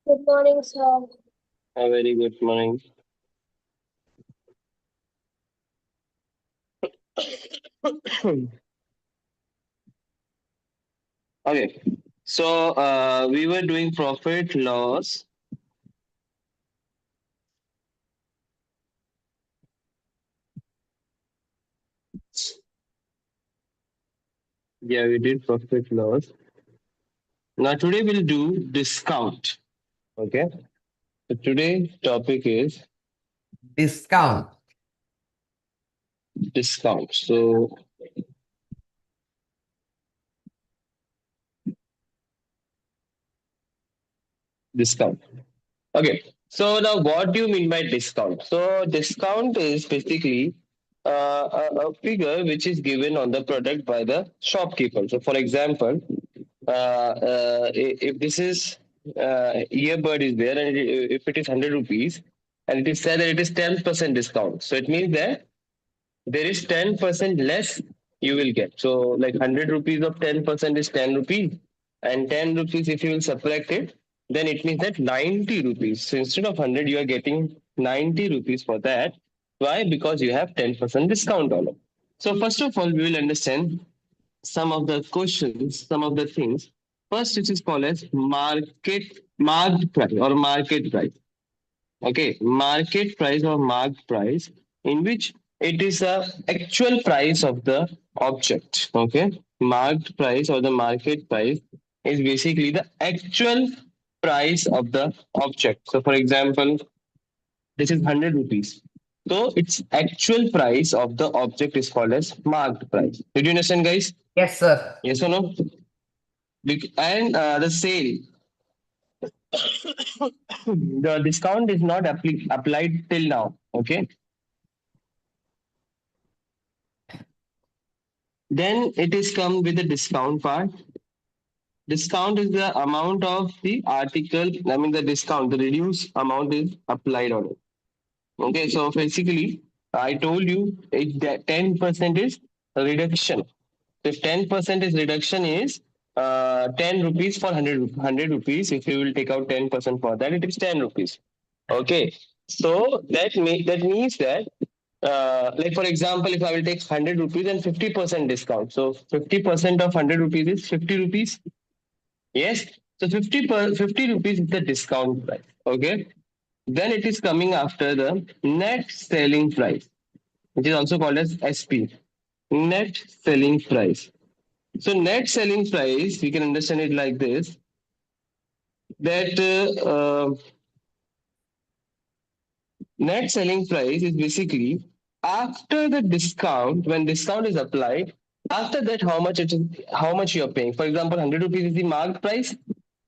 Good morning, sir. A very good morning. Okay, so we were doing profit loss. Yeah, we did profit loss. Now today we'll do discount. Okay, so today's topic is Discount. discount. So discount. Okay, so now what do you mean by discount? So discount is basically a figure which is given on the product by the shopkeeper. So for example, if this is earbud is there and if it is 100 rupees and it is said that it is 10% discount, so it means that there is 10% less you will get. So like 100 rupees of 10% is 10 rupees, and 10 rupees if you will subtract it, then it means that 90 rupees. So instead of 100 you are getting 90 rupees for that. Why? Because you have 10% discount on it. So first of all we will understand some of the questions, some of the things. First, it is called as marked price or market price. Okay, market price or marked price, in which it is the actual price of the object. Okay, marked price or the market price is basically the actual price of the object. So, for example, this is 100 rupees. So, its actual price of the object is called as marked price. Did you understand, guys? Yes, sir. Yes or no? And the sale, the discount is not applied till now. Okay, then it is come with the discount part. Discount is the amount of the article. I mean, the discount, the reduced amount is applied on it. Okay, so basically, I told you that 10% is reduction. If 10% is reduction is 10 rupees for 100 rupees. If you will take out 10% for that, it is 10 rupees. Okay, so that means that like for example, if I will take 100 rupees and 50% discount, so 50% of 100 rupees is 50 rupees. Yes, so 50 rupees is the discount price. Okay, then it is coming after the net selling price, which is also called as SP, net selling price. So net selling price, we can understand it like this: that net selling price is basically after the discount, when discount is applied, after that how much it is, how much you are paying. For example, 100 rupees is the marked price,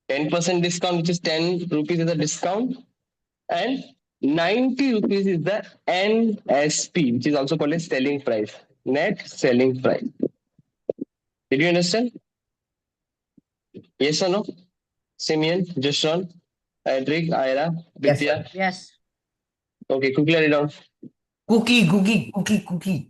10% discount, which is 10 rupees is the discount, and 90 rupees is the NSP, which is also called as selling price, net selling price. Did you understand? Yes or no? Simeon, Joshon, Edric, Ira, Yes, Vidya. sir. Yes. Okay, quickly write it down. Cookie.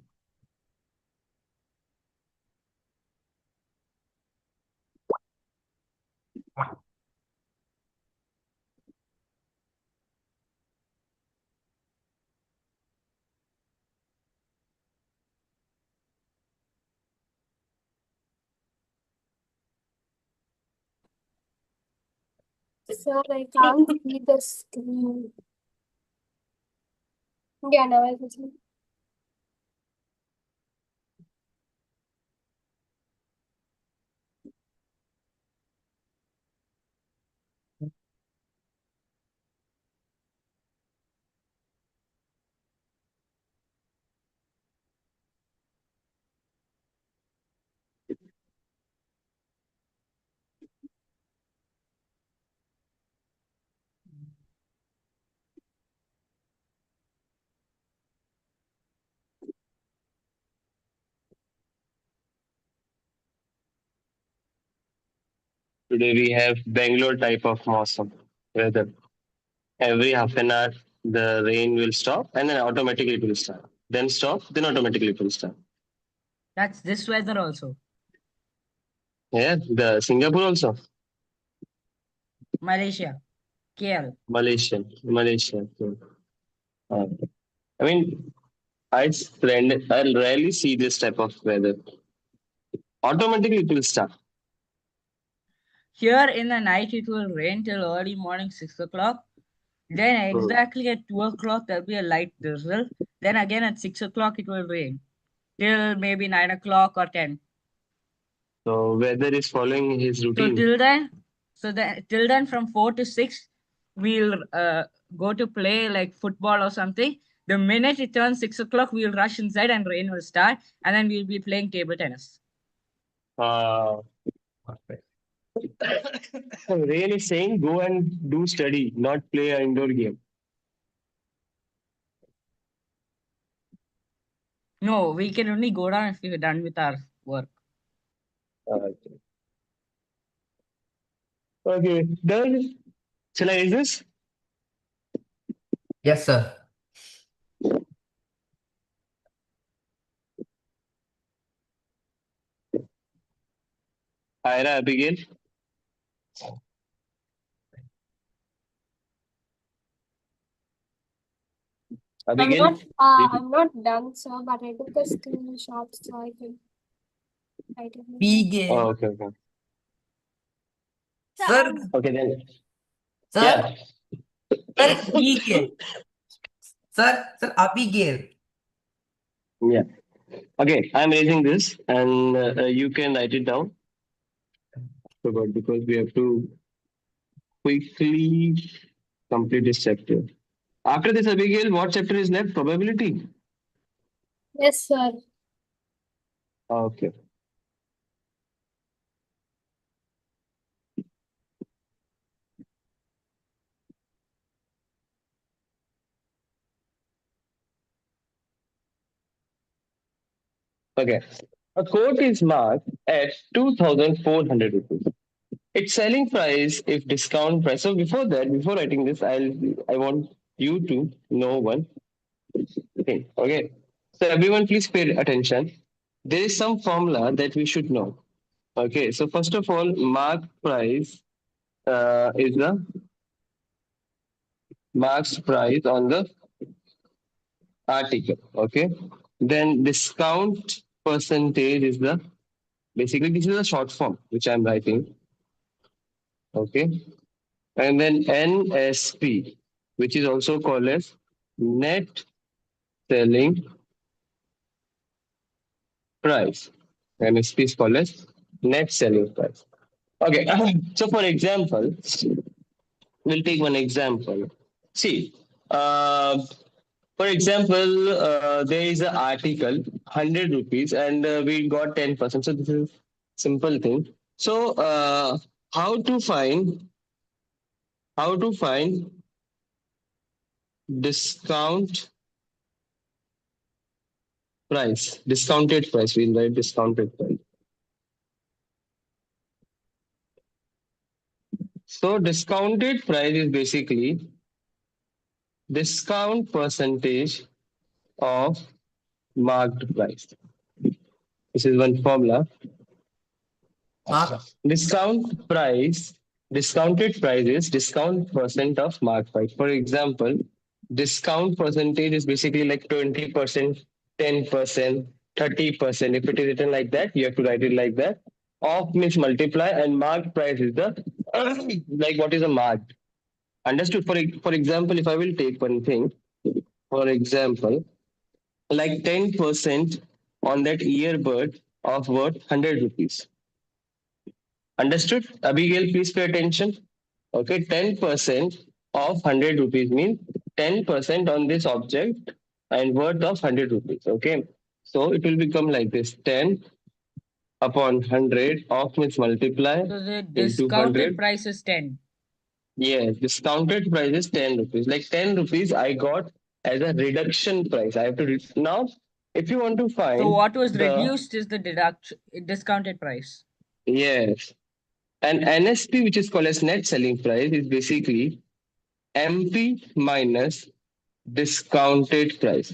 Sir, I can't see the screen. Yeah, now I can see. Today we have Bangalore type of Mausam weather. Every half an hour, the rain will stop and then automatically it will start. Then stop, then automatically it will start. That's this weather also. Yeah, the Singapore also. Malaysia. KL. Malaysia. So, I mean, I rarely see this type of weather. Automatically, it will start. Here in the night, it will rain till early morning, 6 o'clock. Then exactly at 2 o'clock, there'll be a light drizzle. Then again at 6 o'clock, it will rain till maybe 9 o'clock or 10. So, weather is following his So routine. till then, from 4 to 6, we'll go to play like football or something. The minute it turns 6 o'clock, we'll rush inside and rain will start, and then we'll be playing table tennis. Uh, Perfect. Rain is saying go and do study, not play an indoor game. No, we can only go down if we're done with our work. Okay. Okay, done. Shall I raise this? Yes, sir. Ira, Abigail. Abigail. I'm not done, sir, but I took a screenshot so I can write it. Begin. Oh, okay, okay. Sir, Okay, then. sir, Yeah. sir, begin. Sir, Abigail. Yeah. Okay, I'm raising this and you can write it down. Forgot because we have to quickly complete this chapter. After this, Abigail, what chapter is left? Probability. Yes, sir. Okay. Okay. A quote is marked at 2,400 rupees. Its selling price, if discount price. So before that, before writing this, I want you to know one thing. Okay. So everyone, please pay attention. There is some formula that we should know. Okay. So first of all, mark price is the marks price on the article. Okay. Then discount percentage is the basically this is a short form which I'm writing. Okay. And then NSP, which is also called as net selling price. NSP is called as net selling price. Okay. So for example, we'll take one example. See, for example, there is an article, 100 rupees, and we got 10%. So this is simple thing. So how to find discount price, discounted price. We'll write discounted price. So discounted price is basically discount percentage of marked price. This is one formula. Mark. Discount price, discounted price is discount percent of marked price. For example, discount percentage is basically like 20%, 10%, 30%. If it is written like that, you have to write it like that. Off means multiply, and marked price is the like what is a marked. Understood? For example, if I will take one thing, for example, like 10% on that earbud of worth 100 rupees. Understood? Abigail, please pay attention. Okay, 10% of 100 rupees means 10% on this object and worth of 100 rupees. Okay, so it will become like this 10 upon 100 of means multiply So the into discounted 100. price is 10. Yes, discounted price is 10 rupees. Like 10 rupees I got as a reduction price. I have to now if you want to find So what was the reduced is the discounted price. yes, and NSP, which is called as net selling price, is basically MP minus discounted price.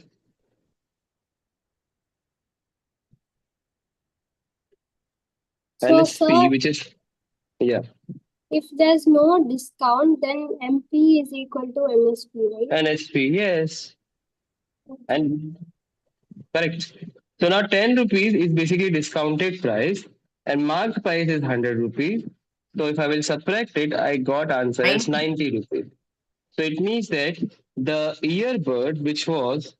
So, NSP, sir, which is yeah. If there's no discount, then MP is equal to MSP, right? NSP, yes. And correct. So now 10 rupees is basically discounted price and marked price is 100 rupees. So if I will subtract it, I got answer as 90 rupees. So it means that the earbud, which was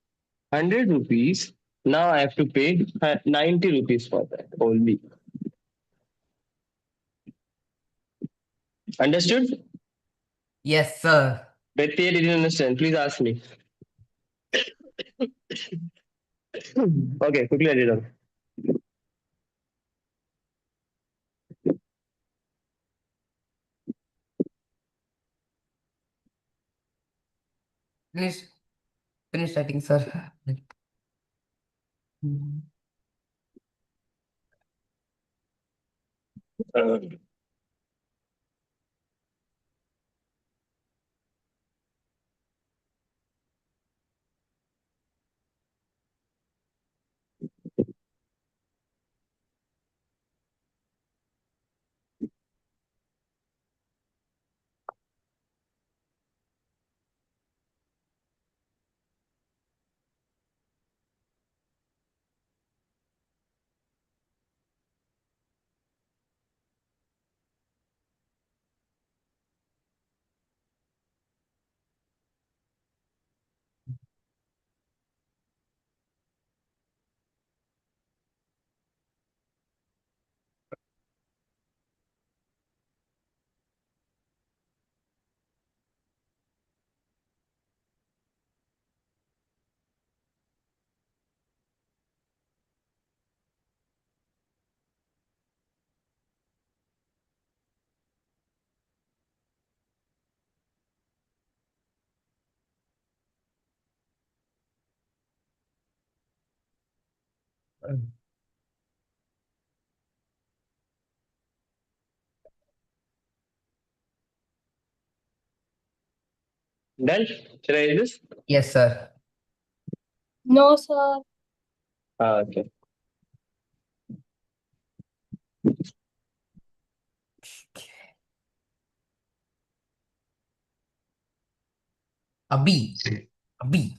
100 rupees, now I have to pay 90 rupees for that only. Understood? Yes, sir. Betty, did you understand? Please ask me. Okay, quickly write it down. Finish. Finish writing, sir. Done? Should I read this? Yes, sir. No, sir. Okay. Abi. Abi.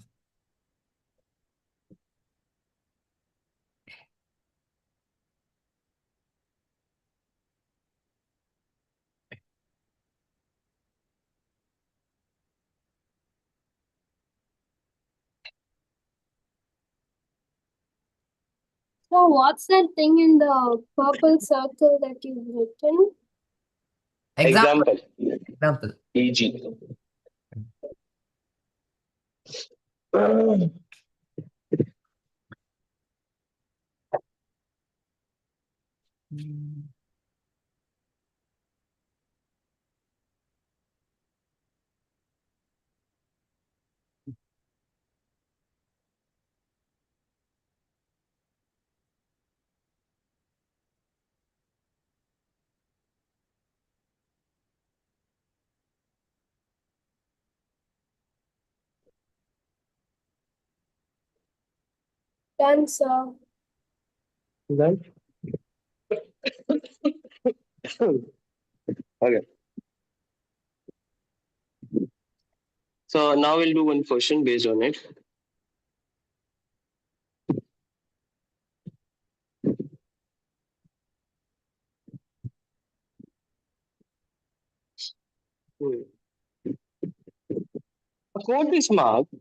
So what's that thing in the purple circle that you've written? Example. Example. Example. EG. Done, sir. Done? Okay. So now we'll do one question based on it. A quote is marked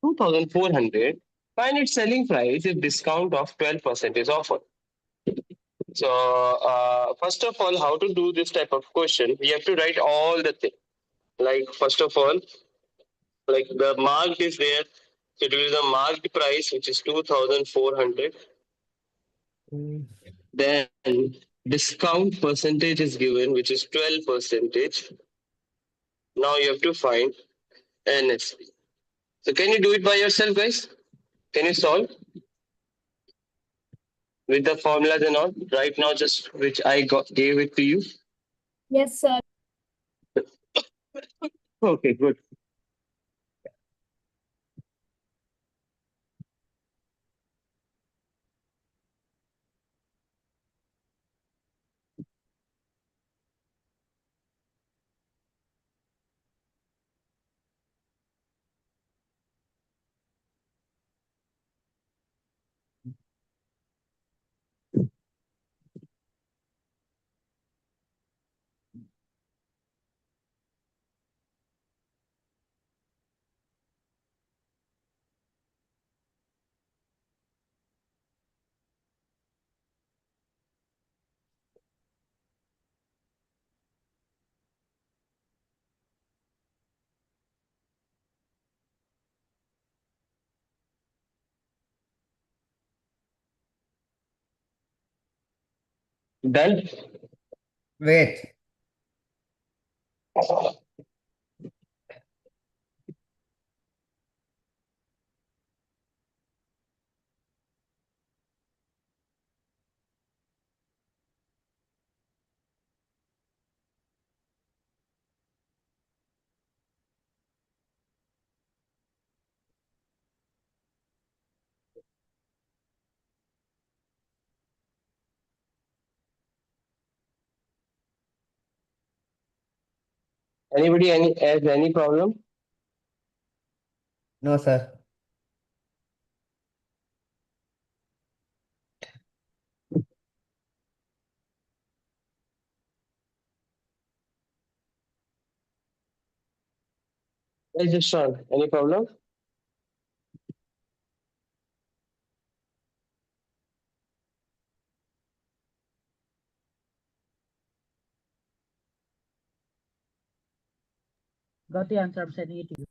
2,400. Find its selling price if discount of 12% is offered. So, first of all, how to do this type of question? We have to write all the things. Like, first of all, like the marked is there. So, it will be the marked price, which is 2,400. Then, discount percentage is given, which is 12%. Now, you have to find NSP. So, can you do it by yourself, guys? Can you solve with the formulas and all? Right now, just which I gave it to you. Yes, sir. Okay, good. Done? Wait. Anybody has any problem? No, sir. Yes, just Sean. Any problem? Got the answer. I'm sending it to you.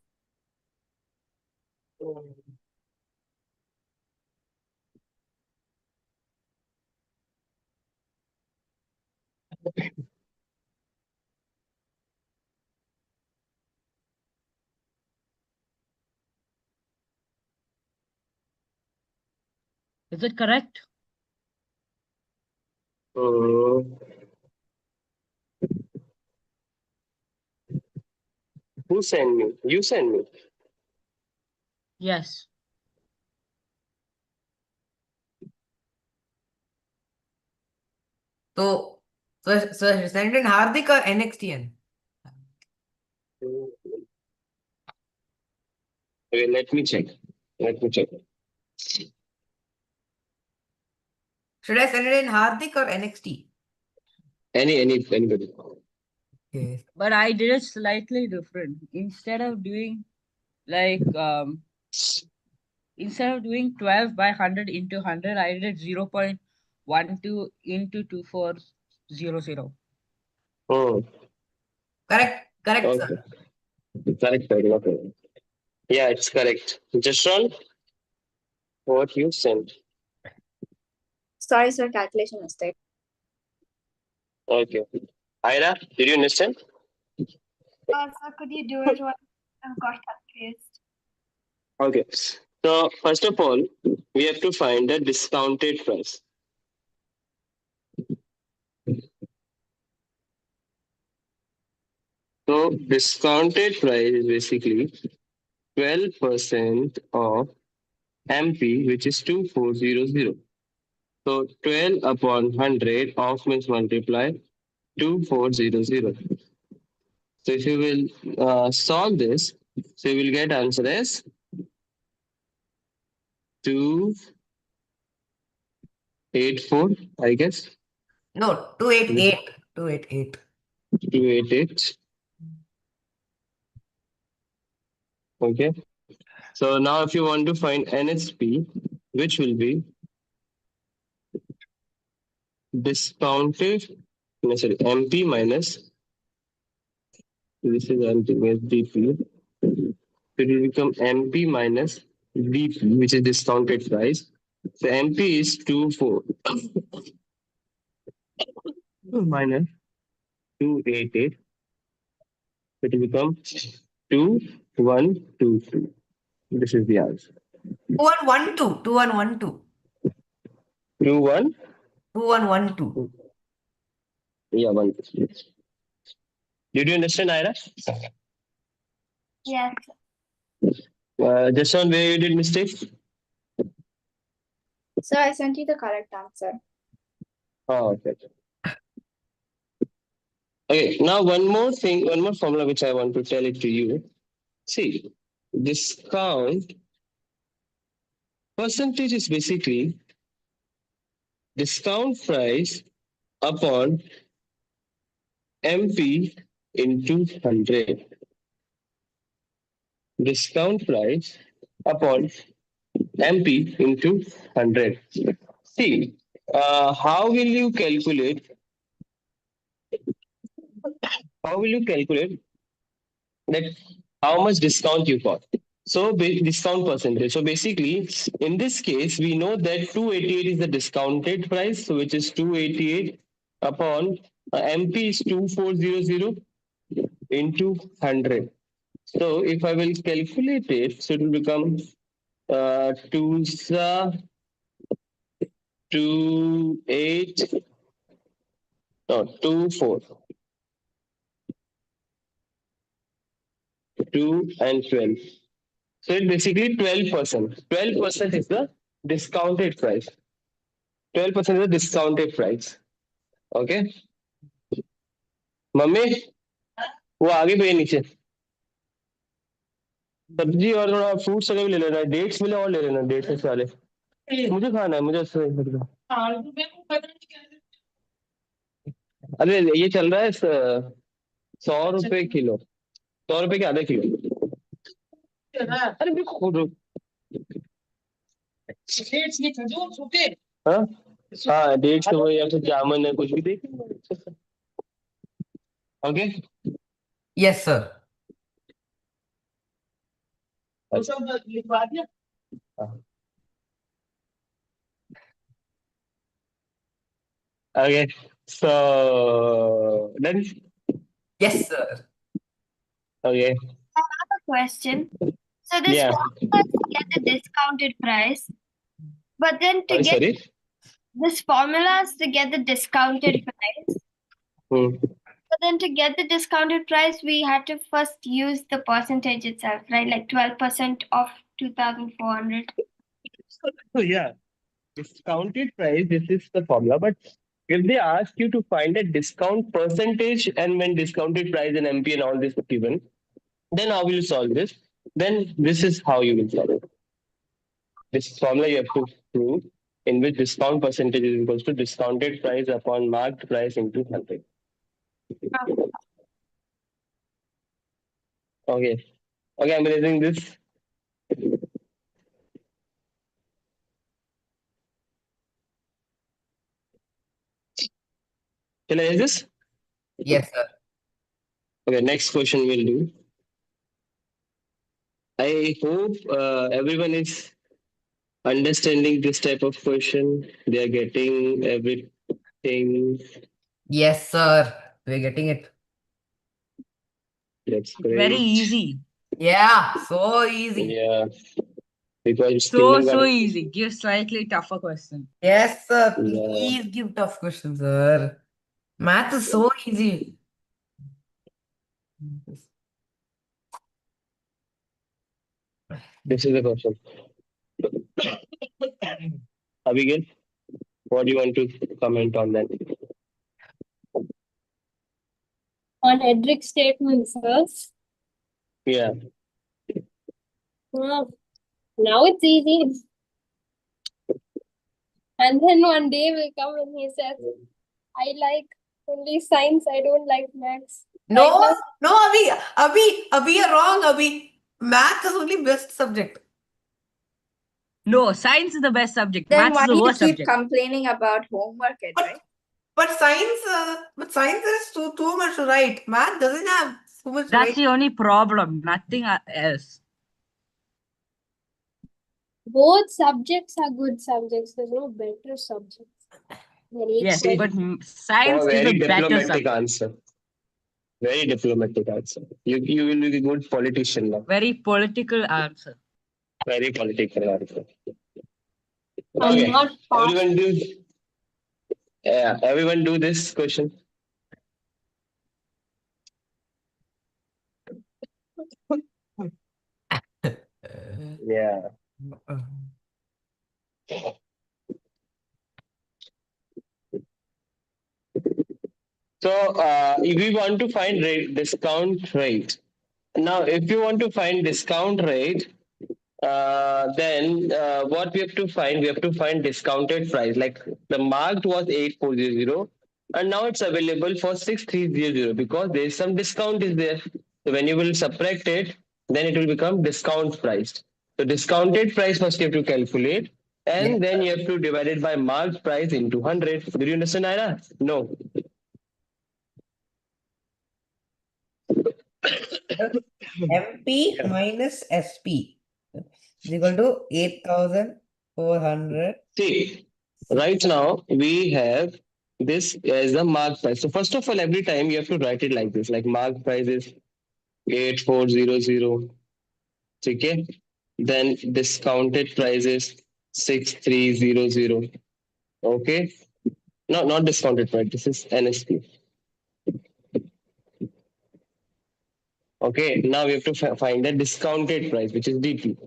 Is it correct? Uh, who sent me? You sent me. Yes. So send in Hardik or NXTN? Okay, let me check. Let me check. Should I send it in Hardik or NXT? Anybody. Okay. But I did it slightly different. Like um instead of doing 12 by 100 into 100, I did 0.12 into 2400. Oh, Correct, okay. sir. Correct. Okay. Yeah, it's correct. Just Sean, what you sent. Sorry, sir, calculation mistake. Okay. Ira, did you understand? Sir, could you do it? I've got confused. Okay. So first of all, we have to find the discounted price. So discounted price is basically 12% of MP, which is 2400. So 12 upon 100 of means multiply 2400. So if you will solve this, so you will get answer as 284, I guess. No, 288. 288. 288. Okay. So now if you want to find NSP, which will be discounted, no, sorry, MP minus, this is MP minus DP. It will become MP minus DP, which is discounted price. So MP is 24 minus 288. It will become 2122. This is the answer. 2112. 2112. 21. 2112. Yeah, 1. Did you understand, Ira? Yes. Just on where you did mistakes? Sir, I sent you the correct answer. Oh, okay. Okay, now one more thing, one more formula which I want to tell it to you. See, discount percentage is basically discount price upon MP into 100. Discount price upon MP into 100. See, how will you calculate? How will you calculate that how much discount you got? So discount percentage. So basically, in this case, we know that 288 is the discounted price, so which is 288 upon MP is 2400 into 100. So if I will calculate it, so it will become 2 2 8 no 2 4 2 and 12. So it's basically 12%. 12% is the discounted price. 12% is the discounted price. Okay. Mummy वो आगे पे नीचे सब्जी और थोड़ा fruits वगैरह भी ले लेना, डेट्स मिले और ले लेना, डेट्स वाले मुझे खाना है, मुझे अरे ये चल रहा है 100 रुपए किलो, 100 रुपए के आधे किलो। अरे मैं खुद हाँ हाँ डेट्स तो वही, या फिर जामुन है, कुछ भी देख। Okay Yes, sir. Okay, so done. Yes, sir. Okay, A question. So this yeah. formula is to get the discounted price, but then to get Sorry. this formula is to get the discounted price. Hmm. But then to get the discounted price, we had to first use the percentage itself, right? Like 12% of 2,400. So yeah, discounted price. This is the formula, but if they ask you to find a discount percentage and when discounted price and MP and all this is given, then how will you solve this? Then this is how you will solve it. This formula you have to prove in which discount percentage is equals to discounted price upon marked price into 100. Okay. Okay, I'm raising this. Can I raise this? Yes, sir. Okay, next question we'll do. I hope everyone is understanding this type of question. They are getting everything. Yes, sir. We're getting it. That's great. Very easy. Yeah, so easy. Yeah. Because So kindergarten- easy. Give slightly tougher question. Yes, sir. Yeah. Please give tough questions, sir. Math is so easy. This is the question. Abigail, what do you want to comment on that? On Edric's statement first. Yeah. Now it's easy. And then one day will come and he says, I like only science, I don't like maths. No, Right no, Abhi, you're wrong, Abhi. Math is only best subject. No, science is the best subject. Then Maths why is the you worst keep subject. complaining about homework, right? But science is too much to write. Math doesn't have so much to That's write. the only problem. Nothing else. Both subjects are good subjects. There's no better subjects. than each Yes, one. but science Oh, is very the better diplomatic subject. answer. Very diplomatic answer. You will be a good politician now. Very political answer. Very political answer. I'm Okay. not fast. Everyone do. Yeah. Everyone do this question. Yeah. So if we want to find discount rate. Now, if you want to find discount rate, then what we have to find? We have to find discounted price. Like the marked was 8400, and now it's available for 6300 because there is some discount is there. So when you will subtract it, then it will become discount price. So discounted price first you have to calculate, and Yeah. then you have to divide it by marked price into 100. Did you understand, Ira? No. MP minus SP is equal to 8,400. See, right now we have this is the mark price. So first of all, every time you have to write it like this, like mark price is 8400. Okay. Then discounted price is 6300. Okay. No, not discounted price. This is NSP. Okay. Now we have to find the discounted price, which is DP.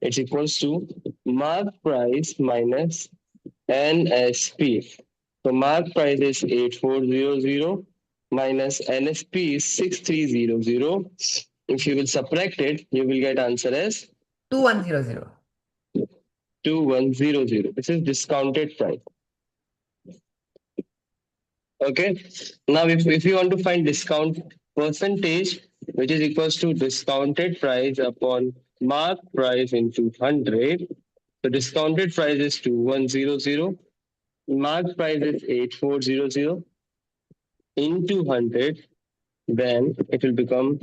It's equals to mark price minus NSP. So mark price is 8400 minus NSP is 6300. If you will subtract it, you will get answer as 2100. 2100. This is discounted price. Okay. Now if you want to find discount percentage, which is equals to discounted price upon mark price into 100. So discounted price is 2100. Mark price is 8400 into 100. Then it will become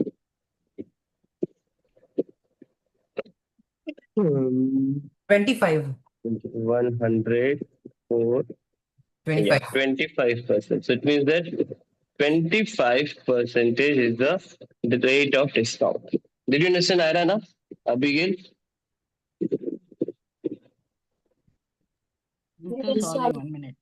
25. 100 for 25. 25%. So it means that 25% is the rate of discount. Did you understand, Irana? Abigail? Okay, sorry, 1 minute.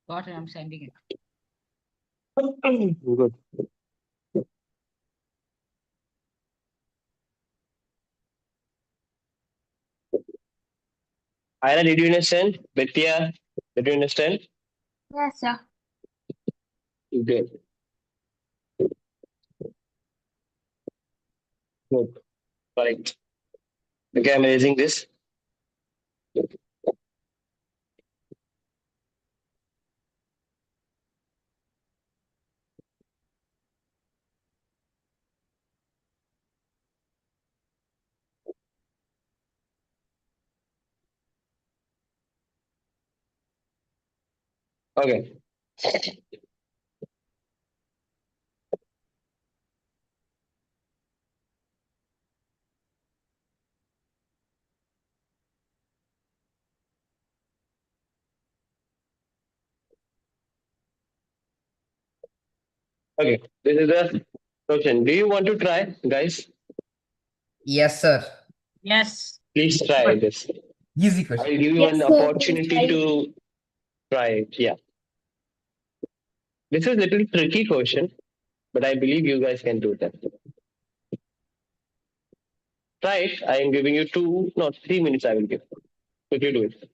Got it, I'm sending it. Good. Ira, did you understand? Bettia, did you understand? Yes, sir. Good. Good. Correct. Okay, I'm erasing this. Okay. Okay. This is the question. Do you want to try, guys? Yes, sir. Yes. Please try this. Easy I'll question. give you Yes, an sir. Please opportunity try. to try it. Yeah. This is a little tricky question, but I believe you guys can do that. Try it. I am giving you 3 minutes. I will give. Quickly do it.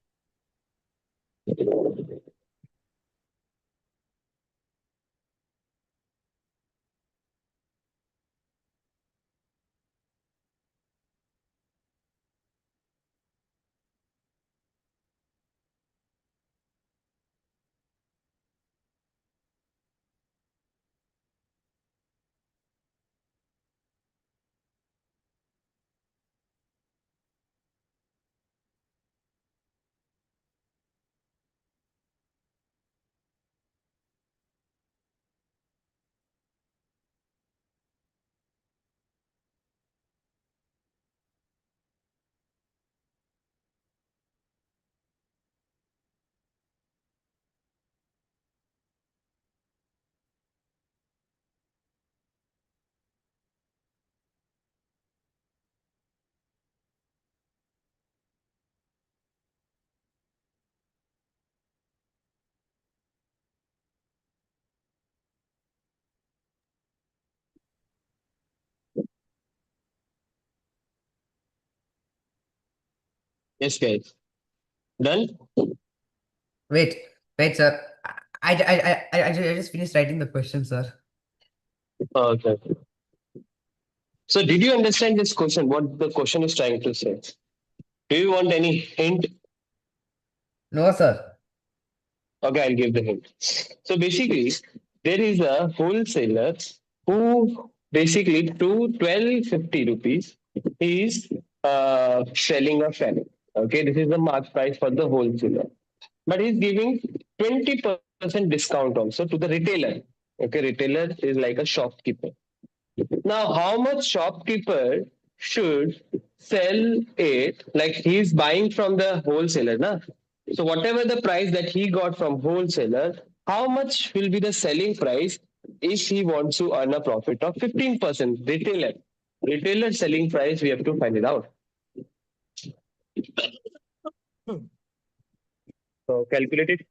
Yes, guys. Done? Wait, sir. I just finished writing the question, sir. Okay. So did you understand this question? What the question is trying to say? Do you want any hint? No, sir. Okay, I'll give the hint. So basically, there is a wholesaler who basically to 1250 rupees he is selling a fan. Okay, this is the mark price for the wholesaler. But he's giving 20% discount also to the retailer. Okay, retailer is like a shopkeeper. Now, how much shopkeeper should sell it? Like he's buying from the wholesaler, na? So whatever the price that he got from wholesaler, how much will be the selling price if he wants to earn a profit of 15%? Retailer. Retailer selling price, we have to find it out. So calculate it.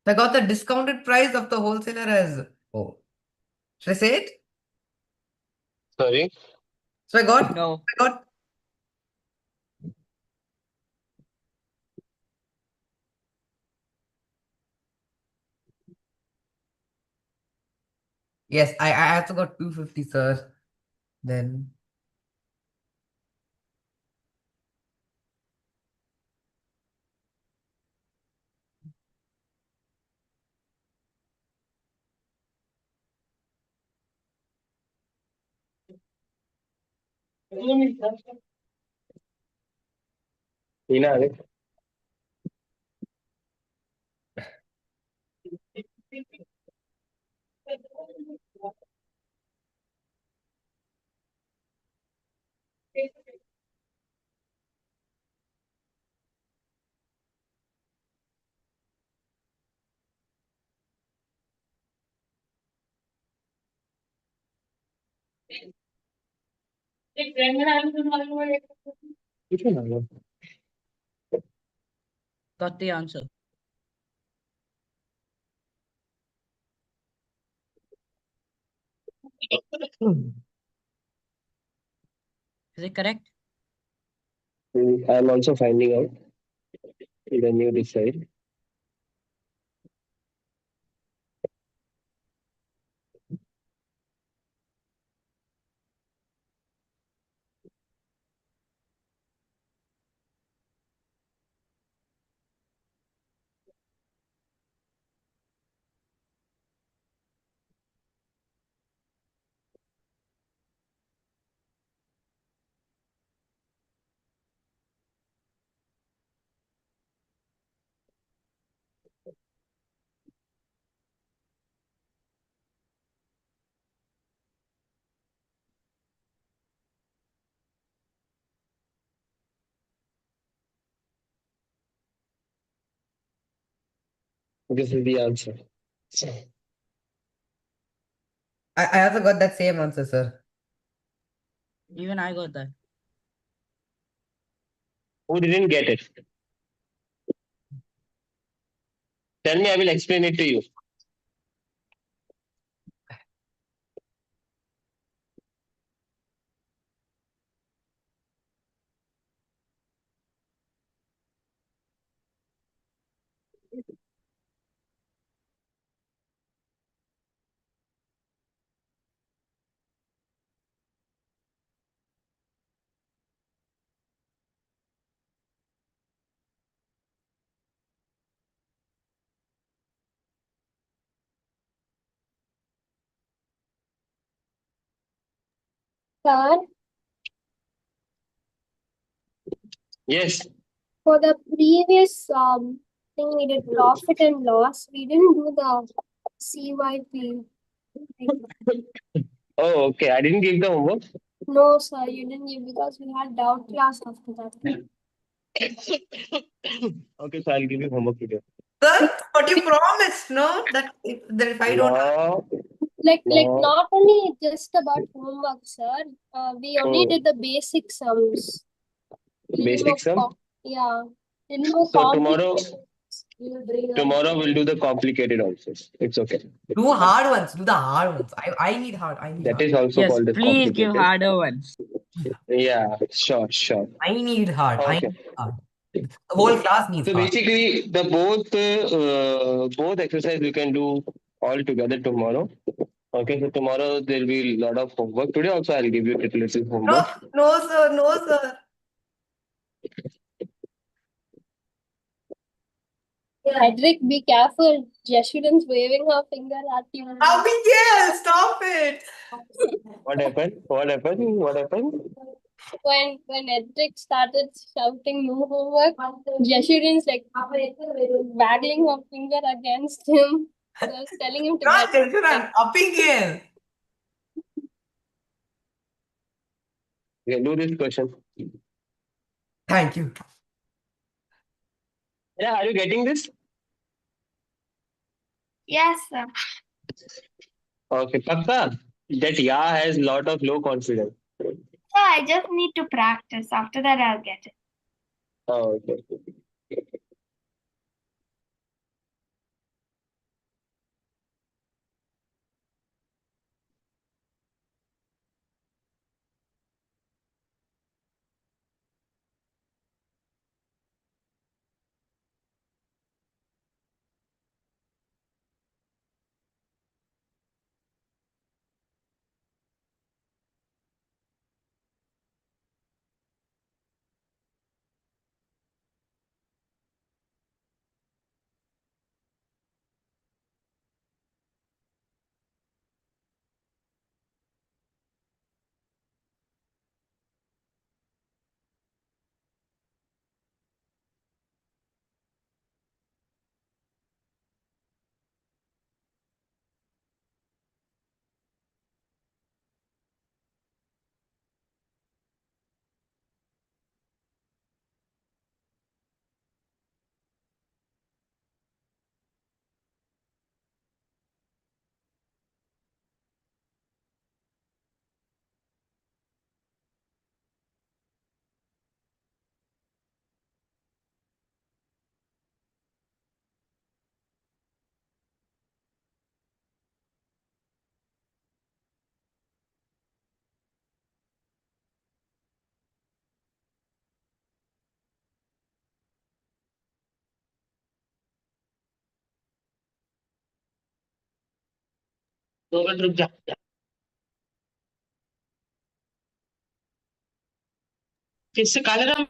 I got the discounted price of the wholesaler as. Oh, should I say it? Sorry. So No. I got. Yes, I also got 250, sir. Then Hina, Got the answer. Is it correct? I'm also finding out. Then you decide. This is the answer. I also got that same answer, sir. Even I got that. Who didn't get it? Tell me, I will explain it to you. Sir, Yes. For the previous thing we did profit and loss, we didn't do the CYP. Oh, okay. I didn't give the homework. No, sir, you didn't give because we had doubt class after that. Okay, so I'll give you homework today. Sir, but you promised, no? That if I don't have. No, Like no. not only just about homework, sir. We only Oh, did the basic sums. Little basic more sum. yeah, little more So tomorrow, complicated. we'll do the complicated also. It's okay. Do hard ones. Do the hard ones. I need hard. I need That hard. is also Yes, called as please give complicated. harder ones. Yeah, sure, sure. I need hard. I Okay. need hard. The whole class needs So hard. basically, the both exercise we can do all together tomorrow. Okay, so tomorrow there'll be a lot of homework. Today also I'll give you little No, homework. no, sir, no, sir. Hedrick, be careful. Jeshudin's waving her finger at you. Abigail, stop it. What happened? What happened? What happened? When Hedrick started shouting no homework, Jeshudin's like waggling her finger against him. She was telling him to Not get Jashuran, Abigail. Okay, do this question. Thank you. Yeah, are you getting this? Yes, sir. Okay, Pakka. That yeah has lot of low confidence. So I just need to practice. After that, I'll get it. Oh, okay. रुक जा किससे काले रंग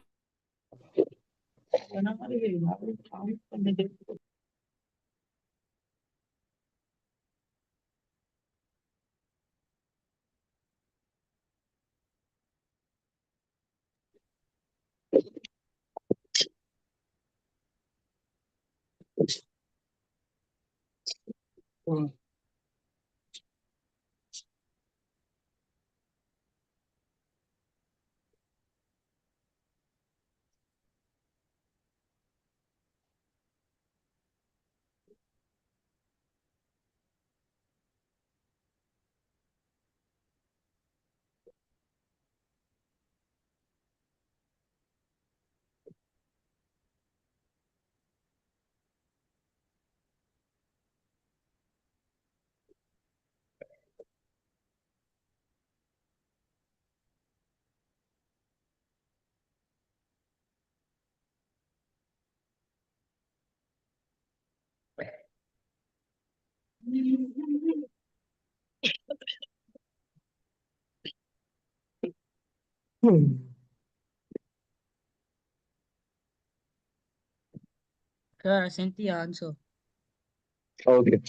Sir, I sent the answer. Okay.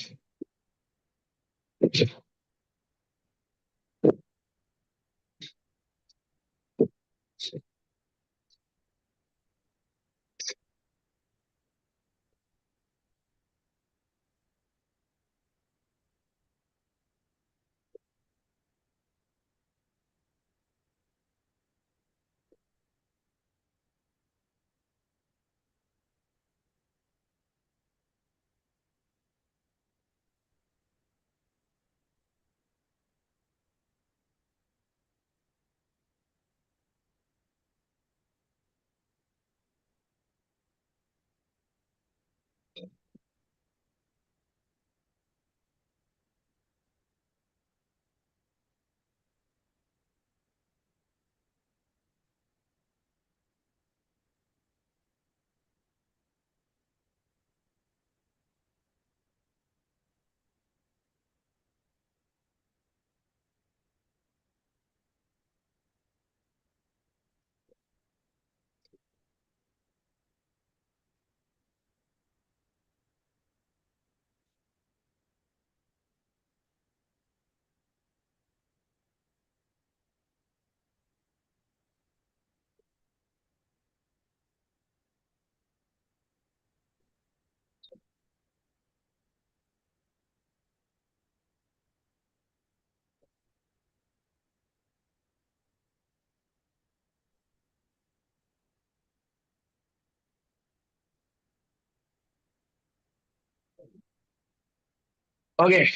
Okay.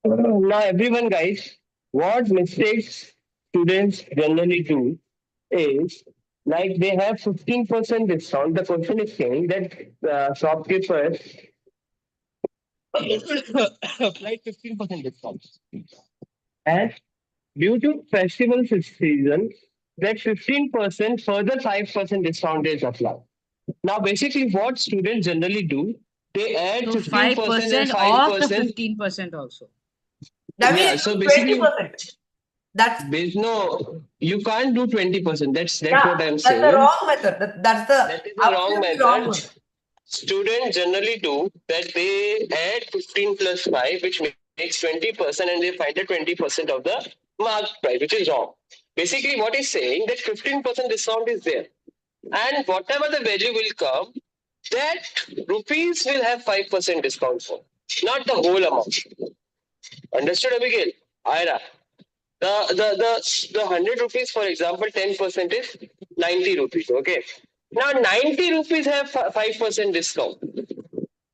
Now, everyone, guys, what mistakes students generally do is like they have 15% discount. The question is saying that shopkeepers apply 15% discount. And due to festival season, that 15% further 5% discount is applied. Now, basically, what students generally do, they add So 15% and 5% off the 5%. 15% also. That Yeah, means so it's basically, 20%. That's no, you can't do 20%. That's yeah, what I'm that's the saying. wrong method. That's the That is the wrong absolutely wrong method. one. Students generally do that they add 15 plus 5, which makes 20%, and they find the 20% of the marked price, which is wrong. Basically, what is saying that 15% discount is there, and whatever the value will come, that rupees will have 5% discount for, not the whole amount. Understood, Abigail? Ira. The 100 rupees, for example, 10% is 90 rupees. Okay. Now 90 rupees have 5% discount,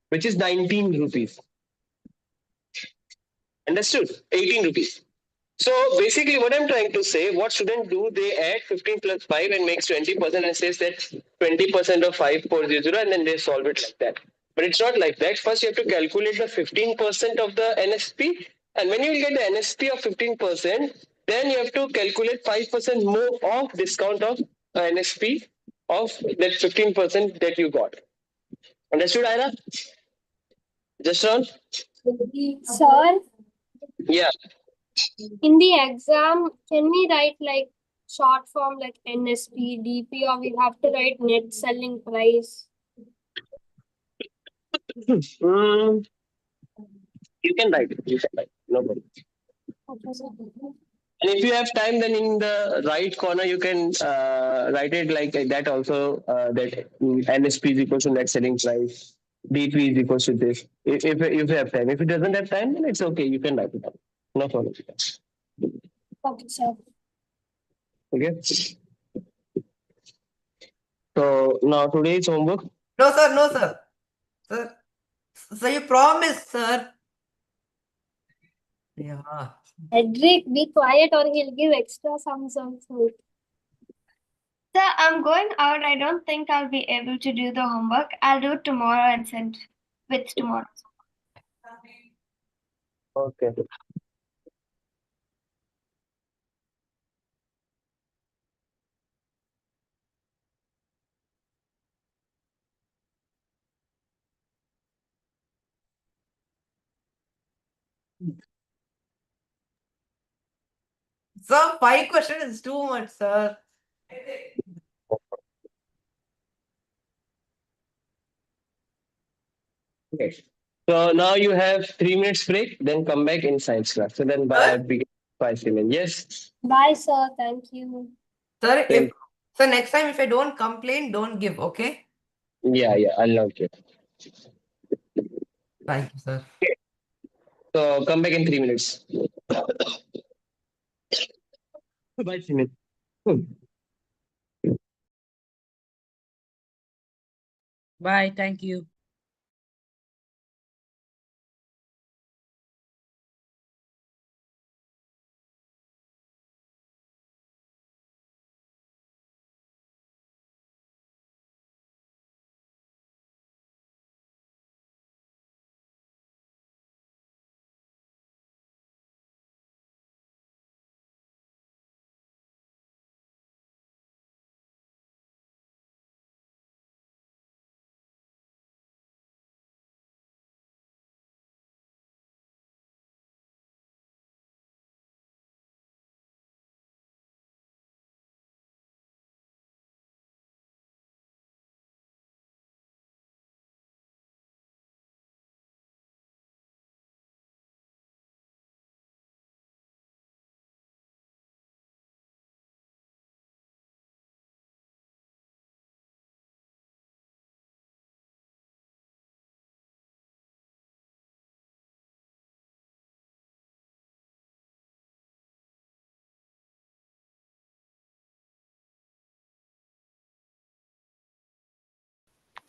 which is 19 rupees. Understood? 18 rupees. So basically, what I'm trying to say, what students do, they add 15 plus 5 and makes 20% and says that 20% of 5,400, and then they solve it like that. But it's not like that. First, you have to calculate the 15% of the NSP. And when you will get the NSP of 15%, then you have to calculate 5% more of discount of NSP of that 15% that you got. Understood, Ira? Just on? Sir, Yeah. in the exam, can we write like short form like NSP, DP, or we have to write net selling price? Mm, you can write it. You can write it. No problem. Okay, sir. And if you have time, then in the right corner, you can write it like that also, that NSP is equal to net selling price, DP is equal to this. If you have time. If it doesn't have time, then it's okay. You can write it down. No problem. Okay, sir. Okay. So now today's homework. No, sir. No, sir. Sir. So you promised, sir. Yeah. Edric, be quiet or he'll give extra sums of food. Sir, I'm going out. I don't think I'll be able to do the homework. I'll do it tomorrow and send with tomorrow. Okay. Sir, 5 questions is too much, sir. Okay. So now you have 3 minutes break. Then come back in science class. So then by Sir? begin 5 minutes. Yes. Bye, sir. Thank you. Sir, Thank- next time if I don't complain, don't give, okay? Yeah. I'll love you. Thank you, sir. So come back in 3 minutes. Bye, Simit. Bye. Thank you.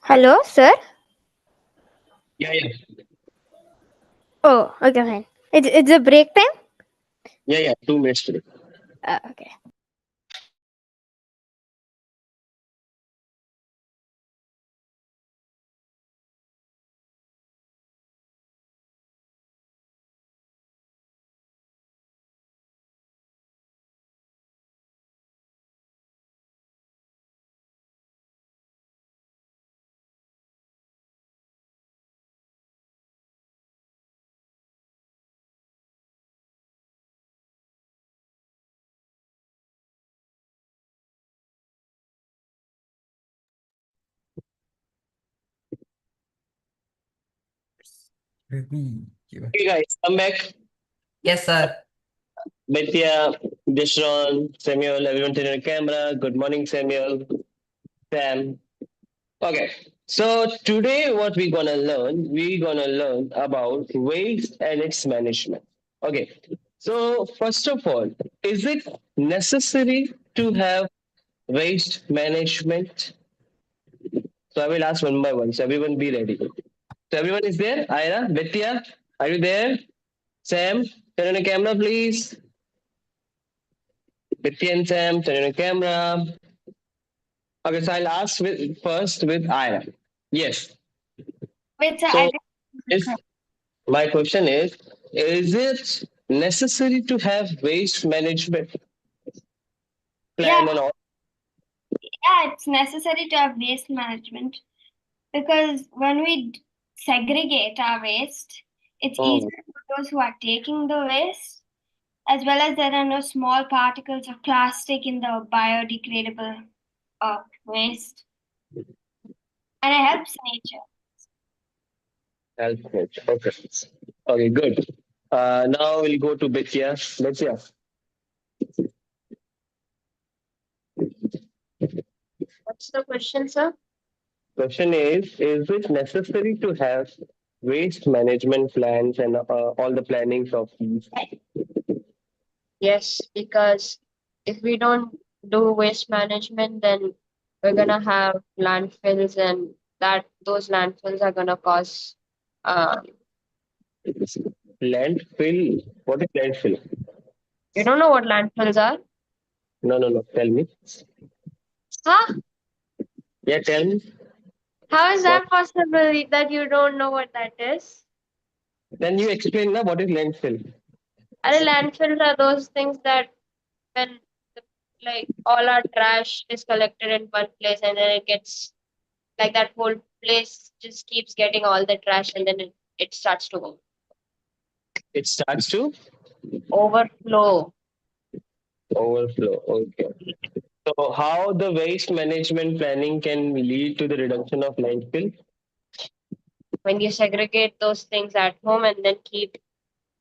Hello, sir. Yeah. Oh, okay, fine. It's a break time? Yeah, 2 minutes today. Okay. Okay, guys, come back. Yes, sir. Betya, Dishron, Samuel, everyone turn on your camera. Good morning, Samuel, Sam. Okay, so today what we're gonna learn about waste and its management. Okay, so first of all, is it necessary to have waste management? So I will ask one by one. So everyone be ready. So everyone is there? Ira, Betya, are you there? Sam, turn on the camera, please. Betty and Sam, turn on the camera. Okay, so I'll ask first with Ira. Yes. Wait, sir, So is my question is it necessary to have waste management yeah, plan and all? yeah, it's necessary to have waste management because when we segregate our waste, it's Oh, easier for those who are taking the waste, as well as there are no small particles of plastic in the biodegradable waste, and it helps nature. help coach. Okay. Okay, good. Now we'll go to Betya. Betya, What's the question, sir? question is it necessary to have waste management plans and all the plannings of these? Yes, because if we don't do waste management, then we're gonna have landfills, and that those landfills are gonna cause uh Landfill. What is landfill? you don't know what landfills are? No. Tell me. Huh? Yeah, tell me. How is What? that possible that you don't know what that is? Then you explain now what is landfill. Other landfills are those things that when the, like all our trash is collected in one place and then it gets like that whole place just keeps getting all the trash and then it starts to It starts to overflow. overflow. Okay. So how the waste management planning can lead to the reduction of landfill? When you segregate those things at home and then keep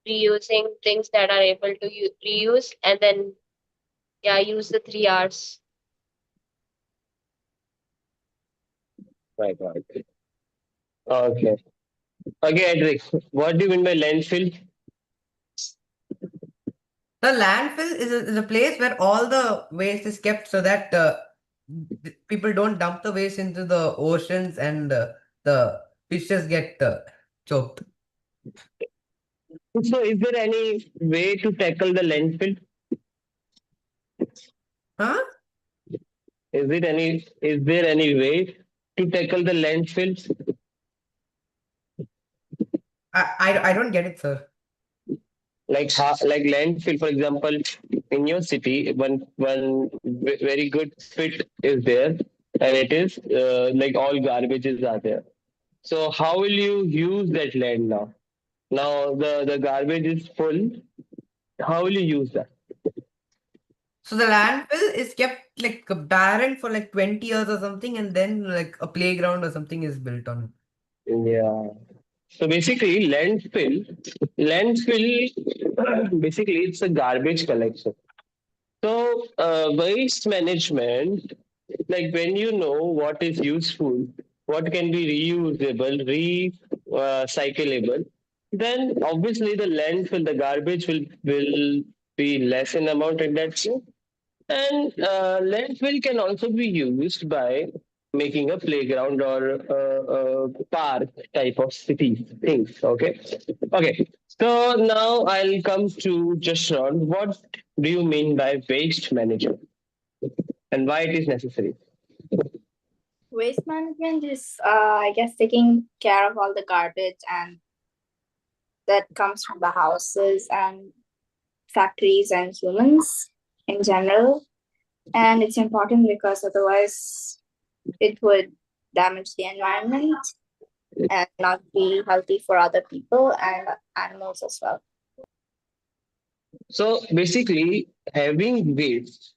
reusing things that are able to reuse and then yeah use the 3 hours. Right. Okay. Okay, Edric. What do you mean by landfill? The landfill is a place where all the waste is kept so that people don't dump the waste into the oceans and the fishes get choked. So is there any way to tackle the landfill? Huh? Is there any way to tackle the landfill? I don't get it, sir. Like like landfill, for example, in your city, one very good fit is there, and it is like all garbages are there. So how will you use that land now? Now the garbage is full. How will you use that? So the landfill is kept like barren for like 20 years or something, and then like a playground or something is built on it. Yeah. So basically, landfill, basically it's a garbage collection. So waste management, like when you know what is useful, what can be reusable, recyclable, then obviously the landfill, the garbage will be less in amount in that case. And landfill can also be used by making a playground or a park type of city things. Okay. Okay. So now I'll come to Jashron. What do you mean by waste management and why it is necessary? Waste management is, I guess, taking care of all the garbage and that comes from the houses and factories and humans in general. And it's important because otherwise it would damage the environment and not be healthy for other people and animals as well. So basically, having waste,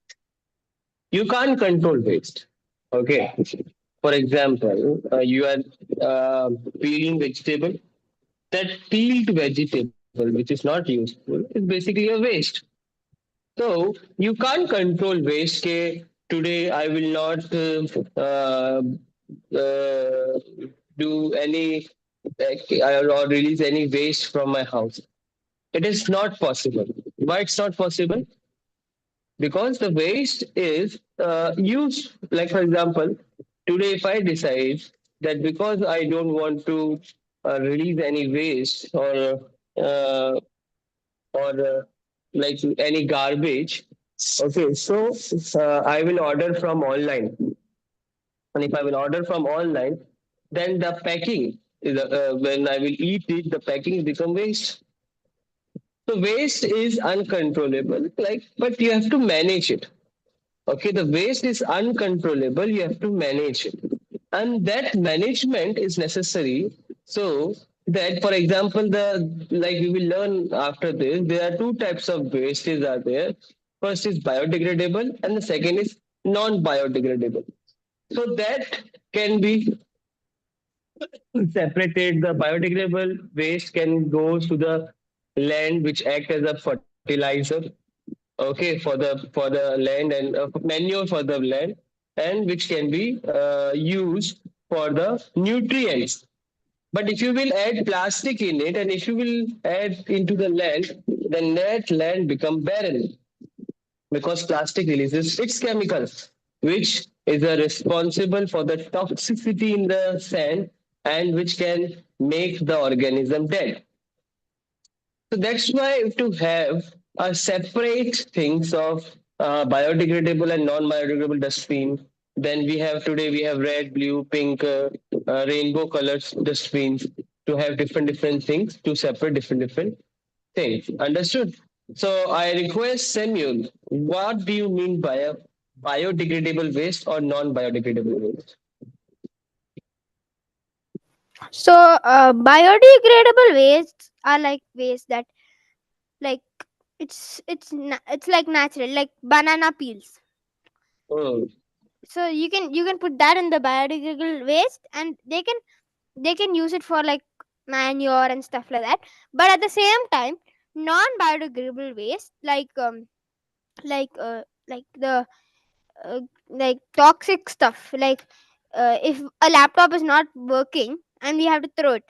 you can't control waste. Okay. For example, you are peeling vegetable. That peeled vegetable, which is not useful, is basically a waste. So you can't control waste. Ke, today I will not uh, do any or release any waste from my house. It is not possible. Why it's not possible? Because the waste is used. Like for example, today if I decide that because I don't want to release any waste uh, or like any garbage. Okay, so I will order from online, and if I will order from online, then the packing is when I will eat it, the packing become waste. So waste is uncontrollable, like, but you have to manage it. Okay, the waste is uncontrollable. You have to manage it, and that management is necessary. So that, for example, the like we will learn after this, there are two types of wastes are there. First is biodegradable, and the second is non-biodegradable. So that can be separated. The biodegradable waste can go to the land, which act as a fertilizer. Okay, for the land and manure for the land, and which can be used for the nutrients. But if you will add plastic in it and if you will add into the land, then that land become barren because plastic releases its chemicals, which is responsible for the toxicity in the sand and which can make the organism dead. So that's why to have a separate things of biodegradable and non-biodegradable dustbin. Then we have today we have red, blue, pink, rainbow colors dustbins to have different things to separate different things. Understood? So I request Samuel, what do you mean by a biodegradable waste or non-biodegradable waste? So, biodegradable wastes are like waste that, like, it's like natural, like banana peels. Hmm. So you can put that in the biodegradable waste, and they can use it for like manure and stuff like that. But at the same time, non-biodegradable waste, like the like toxic stuff, like if a laptop is not working and we have to throw it,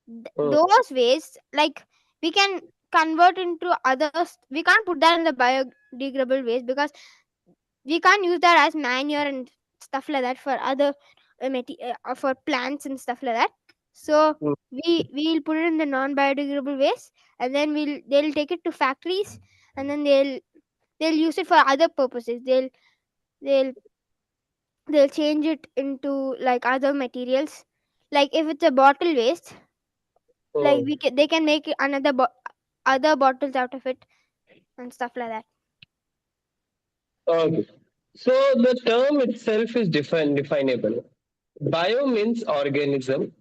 Hmm. those waste, like, we can convert into others. We can't put that in the biodegradable waste because we can't use that as manure and stuff like that for other for plants and stuff like that. So Hmm. we'll put it in the non-biodegradable waste, and then they'll take it to factories, and then they'll use it for other purposes. They'll they'll change it into like other materials. Like if it's a bottle waste, like Hmm. they can make another other bottles out of it and stuff like that. Okay. So the term itself is definable. Bio means organism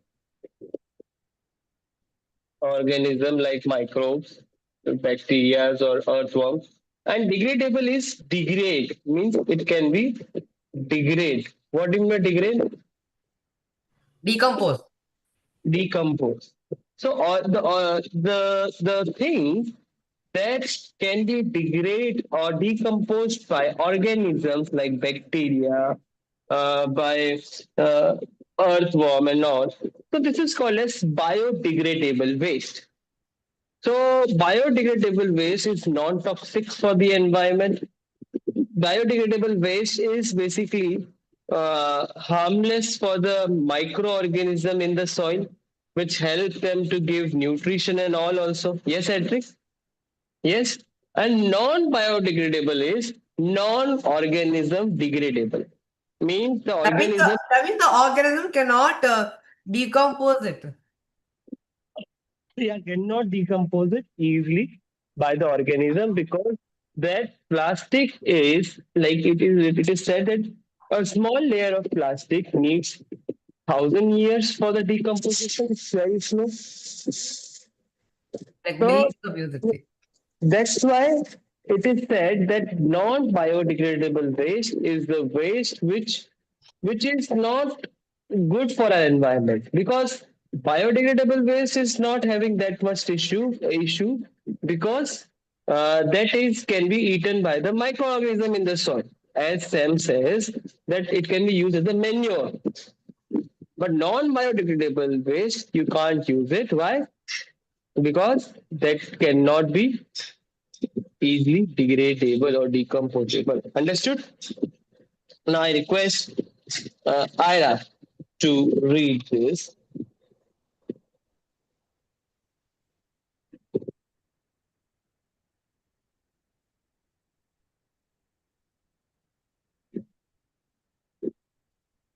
like microbes, bacteria or earthworms. And degradable is degrade, means it can be degrade. What do you mean by degrade? Decompose. Decompose. So the things that can be degrade or decomposed by organisms like bacteria, by uh, earthworm and all. So this is called as biodegradable waste. So biodegradable waste is non-toxic for the environment. Biodegradable waste is basically harmless for the microorganism in the soil, which help them to give nutrition and all also. Yes, Edric? Yes. And non-biodegradable is non-organism degradable. Means the organism That means the organism cannot decompose it. cannot decompose it easily by the organism because that plastic is like it is said that a small layer of plastic needs 1,000 years for the decomposition. It's very slow. Like So millions of years, it takes. that's why it is said that non-biodegradable waste is the waste which is not good for our environment because biodegradable waste is not having that much issue because that is can be eaten by the microorganism in the soil. As Sam says that it can be used as a manure, but non-biodegradable waste you can't use it. Why? Because that cannot be easily degradable or decomposable. Understood? Now I request Ira to read this.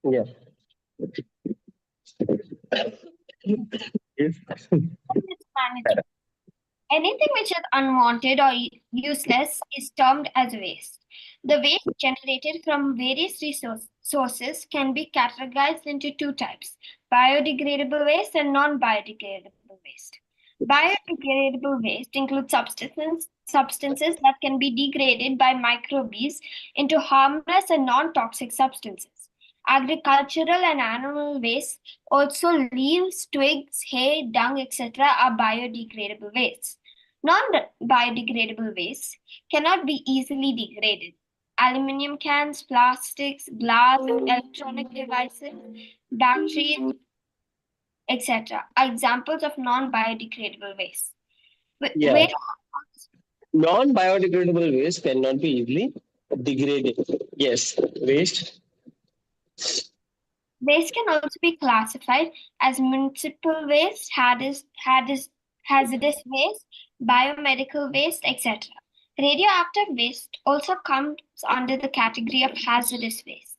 Yeah. Yes. It's manageable. Anything which is unwanted or useless is termed as waste. The waste generated from various sources can be categorized into two types: biodegradable waste and non biodegradable waste. Biodegradable waste includes substances that can be degraded by microbes into harmless and non toxic substances. Agricultural and animal waste, also leaves, twigs, hay, dung, etc., are biodegradable wastes. Non-biodegradable waste cannot be easily degraded. Aluminium cans, plastics, glass, electronic devices, batteries, etc. are examples of non-biodegradable waste. Yeah. Waste, Non-biodegradable waste cannot be easily degraded. Yes. Waste. waste can also be classified as municipal waste, hazardous waste, biomedical waste, etc. Radioactive waste also comes under the category of hazardous waste.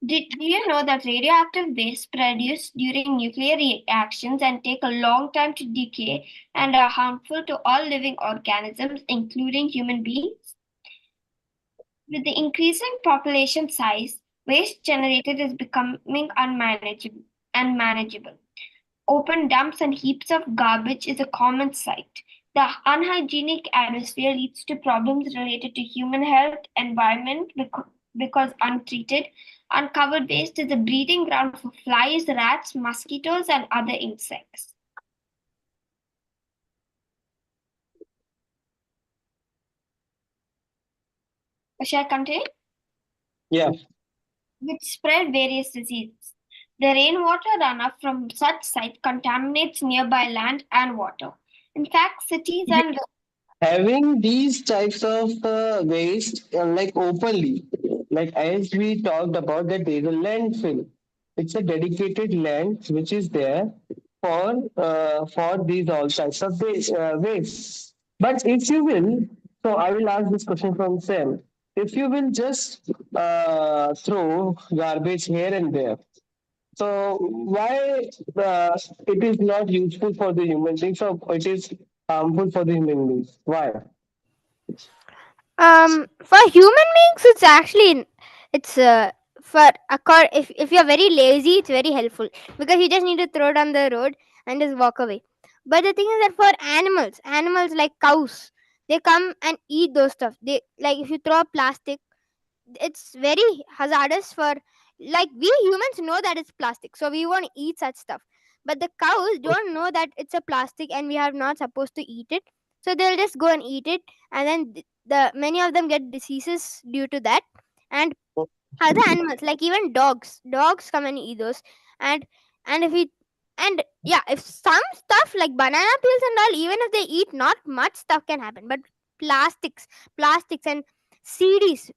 Do you know that radioactive waste produced during nuclear reactions and take a long time to decay and are harmful to all living organisms, including human beings? With the increasing population size, waste generated is becoming unmanageable. Open dumps and heaps of garbage is a common sight. The unhygienic atmosphere leads to problems related to human health, environment, because untreated, uncovered waste is a breeding ground for flies, rats, mosquitoes, and other insects. Shall I continue? Yeah. Which spread various diseases. The rainwater runoff from such sites contaminates nearby land and water. In fact, cities and Having these types of waste like openly, like as we talked about that there is a landfill. It's a dedicated land which is there for these all types of waste. But if you will, so I will ask this question from Sam. If you will just throw garbage here and there, so why it is not useful for the human beings or it is harmful for the human beings? Why? For human beings, it's actually it's if you're very lazy, it's very helpful because you just need to throw it on the road and just walk away. But the thing is that for animals like cows, they come and eat those stuff. They like if you throw plastic, it's very hazardous for, like, we humans know that it's plastic, so we won't eat such stuff, but the cows don't know that it's a plastic and we are not supposed to eat it, so they'll just go and eat it, and then the many of them get diseases due to that. And other animals, like even dogs come and eat those. And and if we and yeah, if some stuff like banana peels and all, even if they eat, not much stuff can happen, but plastics and CDs,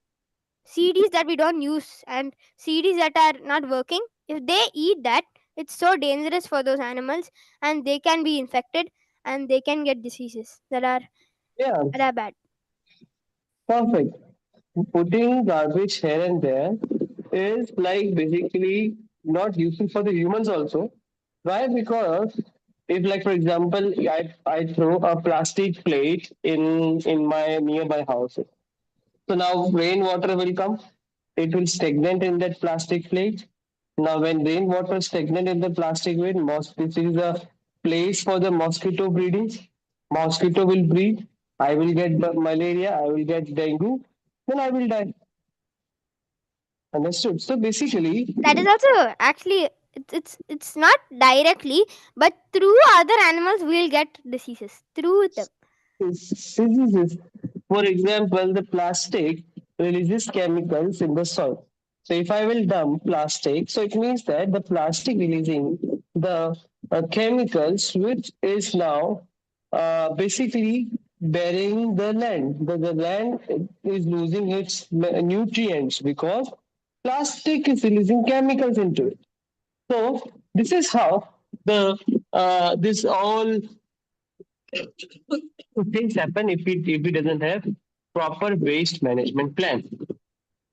CDs that we don't use and CDs that are not working, if they eat that, it's so dangerous for those animals, and they can be infected, and they can get diseases that Yeah, are bad. perfect. Putting garbage here and there is like basically not useful for the humans also. Why? Because if like for example I throw a plastic plate in my nearby house. So now rainwater will come. It will stagnate in that plastic plate. Now, when rainwater stagnate in the plastic plate, this is a place for the mosquito breeding. Mosquito will breed. I will get the malaria. I will get dengue. Then I will die. Understood? So basically, That is also actually, it's not directly, but through other animals we'll get diseases through them. diseases. For example, the plastic releases chemicals in the soil. So if I will dump plastic, so it means that the plastic releasing the chemicals, which is now basically burying the land. The land is losing its nutrients because plastic is releasing chemicals into it. So this is how the this all things happen if it doesn't have proper waste management plan.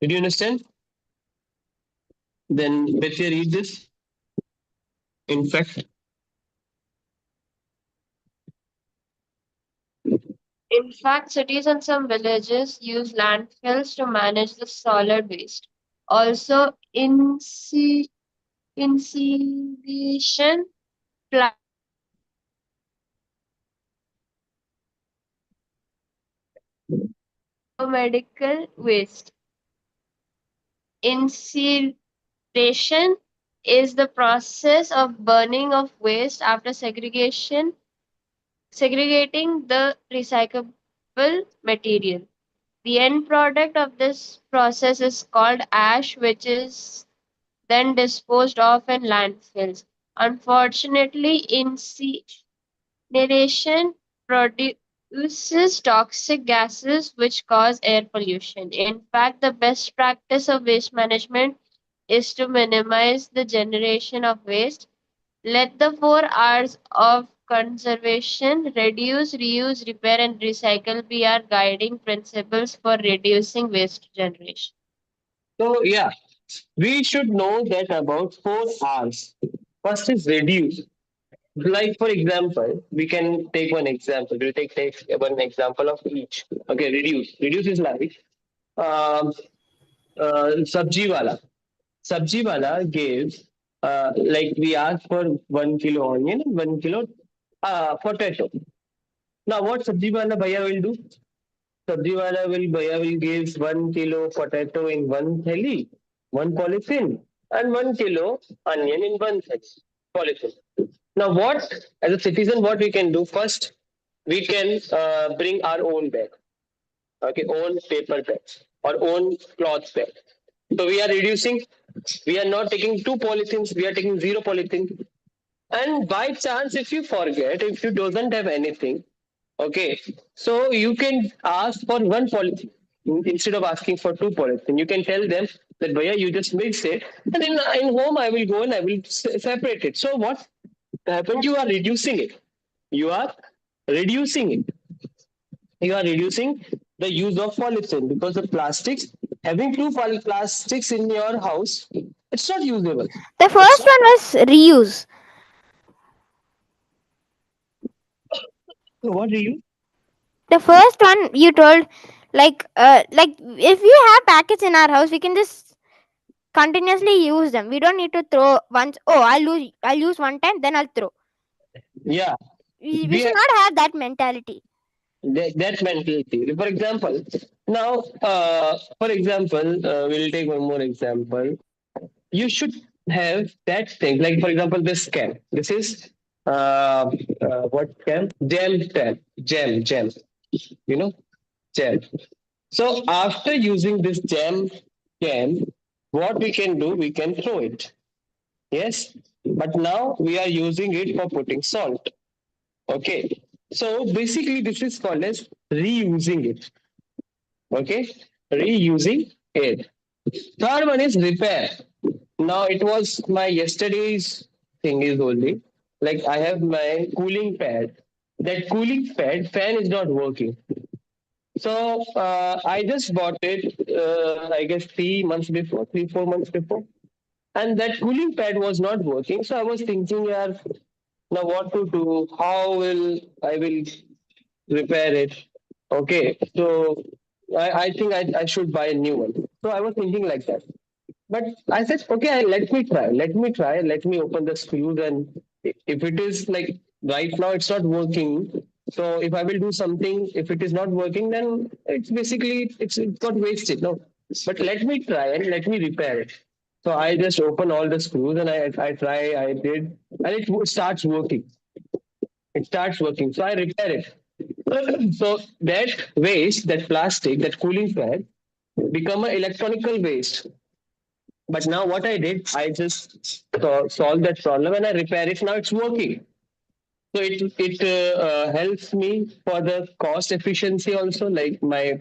Did you understand? Then let's read this. In fact, In fact, cities and some villages use landfills to manage the solid waste. Also, incineration plants medical waste. Incineration is the process of burning of waste after segregating the recyclable material. The end product of this process is called ash, which is then disposed of in landfills. Unfortunately, incineration produces toxic gases which cause air pollution. In fact, the best practice of waste management is to minimize the generation of waste. Let the 4 R's of conservation, reduce, reuse, repair, and recycle be our guiding principles for reducing waste generation. so yeah, we should know that about 4 R's. First is reduce. Like for example, we can take one example. We'll take one example of each. Okay, reduce. Reduce is like um, sabji wala. Sabji wala gives like we ask for 1 kilo onion and 1 kilo potato. Now what sabji wala bhaiya will do? Sabji wala will give 1 kilo potato in one thali, one polythene, and 1 kilo onion in one polythene. Now, what as a citizen, what we can do first? We can bring our own bag, okay, own paper bags or own cloth bag. So we are reducing. We are not taking 2 polythenes. We are taking 0 polythene. And by chance, if you forget, if you doesn't have anything, okay, so you can ask for one polythene instead of asking for 2 polythene. You can tell them that, Bhaiya, you just mix it, and in home I will go and I will separate it. So what happened? You are reducing it. You are reducing it. You are reducing the use of polythene because the plastics, having two plastics in your house, it's not usable. The first one was reuse. So what do you? The first one you told, like if we have packets in our house, we can just continuously use them. We don't need to throw once. Oh, I'll use one time, then I'll throw. Yeah, We we should have not have that mentality. that mentality. For example, now, for example, we'll take one more example. You should have that thing. Like for example, this can. This is what can? Jam. You know, jam. So after using this jam can, what we can do? We can throw it. Yes, but now we are using it for putting salt. Okay. So basically, this is called as reusing it. Okay, reusing 8. Third one is repair. Now it was my yesterday's thing is only. Like I have my cooling pad. That cooling pad fan is not working. So I just bought it. I guess 3 months before, 3 4 months before, and that cooling pad was not working. So I was thinking, yeah, now what to do? How will I will repair it? Okay, so I think I should buy a new one. So I was thinking like that. But I said, okay, let me try. Let me try. Let me open the screws. And if it is like right now, it's not working. So if I will do something, if it is not working, then it's basically it got wasted. No, but let me try and let me repair it. So I just open all the screws and I try. I did, and it starts working. It starts working. So I repair it. So that waste, that plastic, that cooling pad, become an electronical waste. But now what I did, I just solved that problem and I repair it. Now it's working. So it helps me for the cost efficiency also. Like my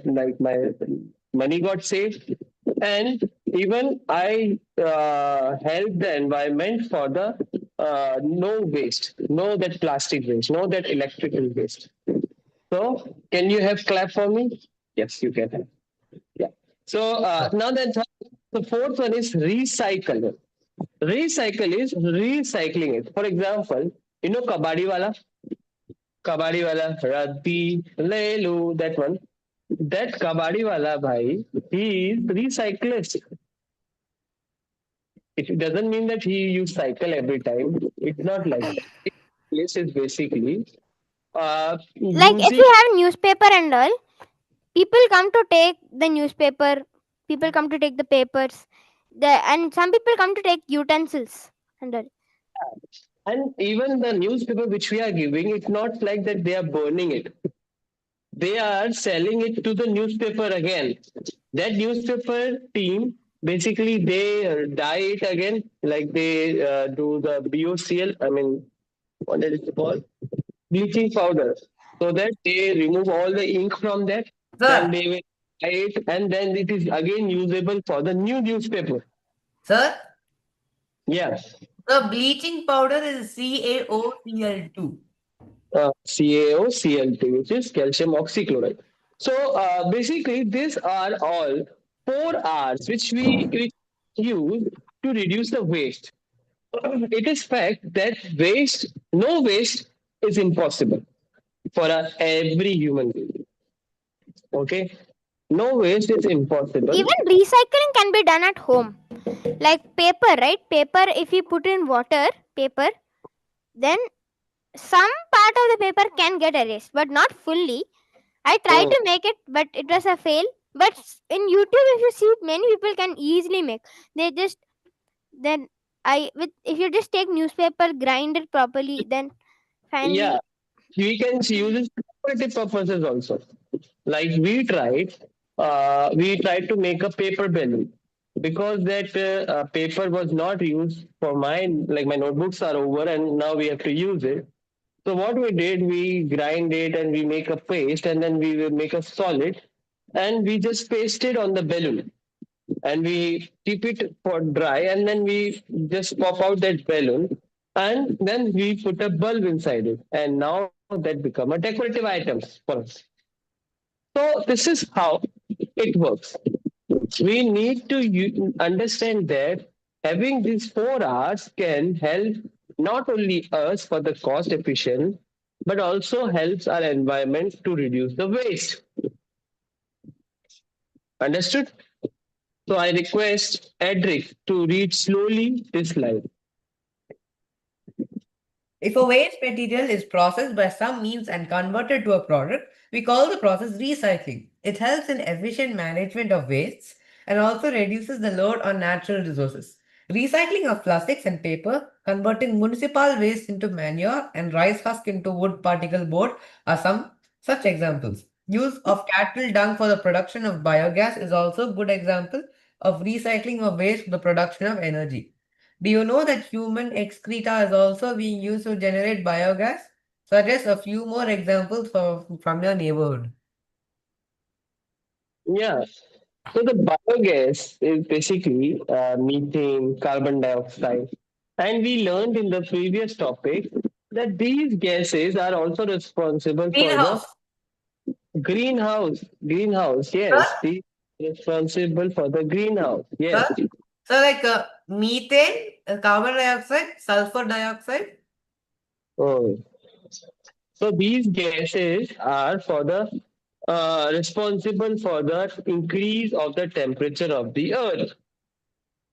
money got saved, and even I help the environment for the no waste, no that plastic waste, no that electrical waste. So can you have clap for me? Yes, you can have. Yeah. So now the fourth one is recycle. Recycle is recycling it. For example, you know kabadi wala, raddi, lelu, that one. That kabadi wala bhai, he is recyclist. It doesn't mean that he use cycle every time. It's not like that. This is basically Like if using. you have newspaper and all, people come to take the newspaper, people come to take the papers, and some people come to take utensils and all. And even the newspaper which we are giving, it's not like that they are burning it. They are selling it to the newspaper again. That newspaper team basically they dye it again, like they do the BOCL. I mean, what is it called? Bleaching powder. So that they remove all the ink from that. Then Sir, they will dye it, and then it is again usable for the new newspaper. sir, Yes. the bleaching powder is CaOCl2. CaOCl2, which is calcium oxychloride. So basically, these are all 4 Rs which use to reduce the waste. It is fact that no waste is impossible for every human being. Okay, no waste is impossible. Even recycling can be done at home. Like paper, right? Paper, if you put in water, paper, then some part of the paper can get erased, but not fully. I tried Mm. to make it, but it was a fail. But in YouTube, if you see, many people can easily make. They just then I with if you just take newspaper, grind it properly, then Yeah, finally. we can use it for decorative purposes also. Like we tried to make a paper balloon because that paper was not used for mine. Like my notebooks are over, and now we have to use it. So what we did, we grind it and we make a paste, and then we will make a solid, and we just paste it on the balloon, and we keep it for dry, and then we just pop out that balloon, and then we put a bulb inside it, and now that become a decorative items for us. So this is how it works. We need to understand that having these 4 Rs can help not only us for the cost efficient, but also helps our environment to reduce the waste. Understood? So I request Edric to read slowly this line. If a waste material is processed by some means and converted to a product, we call the process recycling. It helps in efficient management of wastes and also reduces the load on natural resources. Recycling of plastics and paper, converting municipal waste into manure and rice husk into wood particle board are some such examples. Use of cattle dung for the production of biogas is also a good example of recycling of waste for the production of energy. Do you know that human excreta is also being used to generate biogas? Suggest a few more examples from your neighborhood. Yeah. So the biogas is basically methane, carbon dioxide, and we learned in the previous topic that these gases are also responsible for the Greenhouse. greenhouse. Greenhouse, Sir? yes, these responsible for the greenhouse. Yes. Sir? So like methane, carbon dioxide, sulfur dioxide. Oh. So these gases are for the responsible for the increase of the temperature of the earth.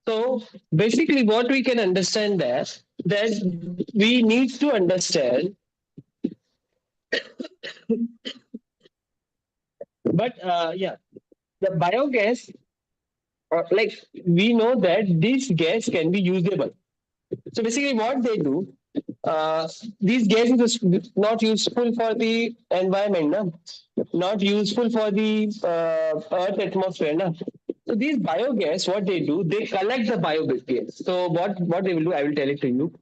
So basically, what we can understand that we need to understand, but yeah, the biogas, like we know that this gas can be usable. So basically, what they do, these gases is not useful for the environment, no? Not useful for the Earth atmosphere, no? So these biogas, what they do, they collect the biogas. So what they will do, I will tell it to you.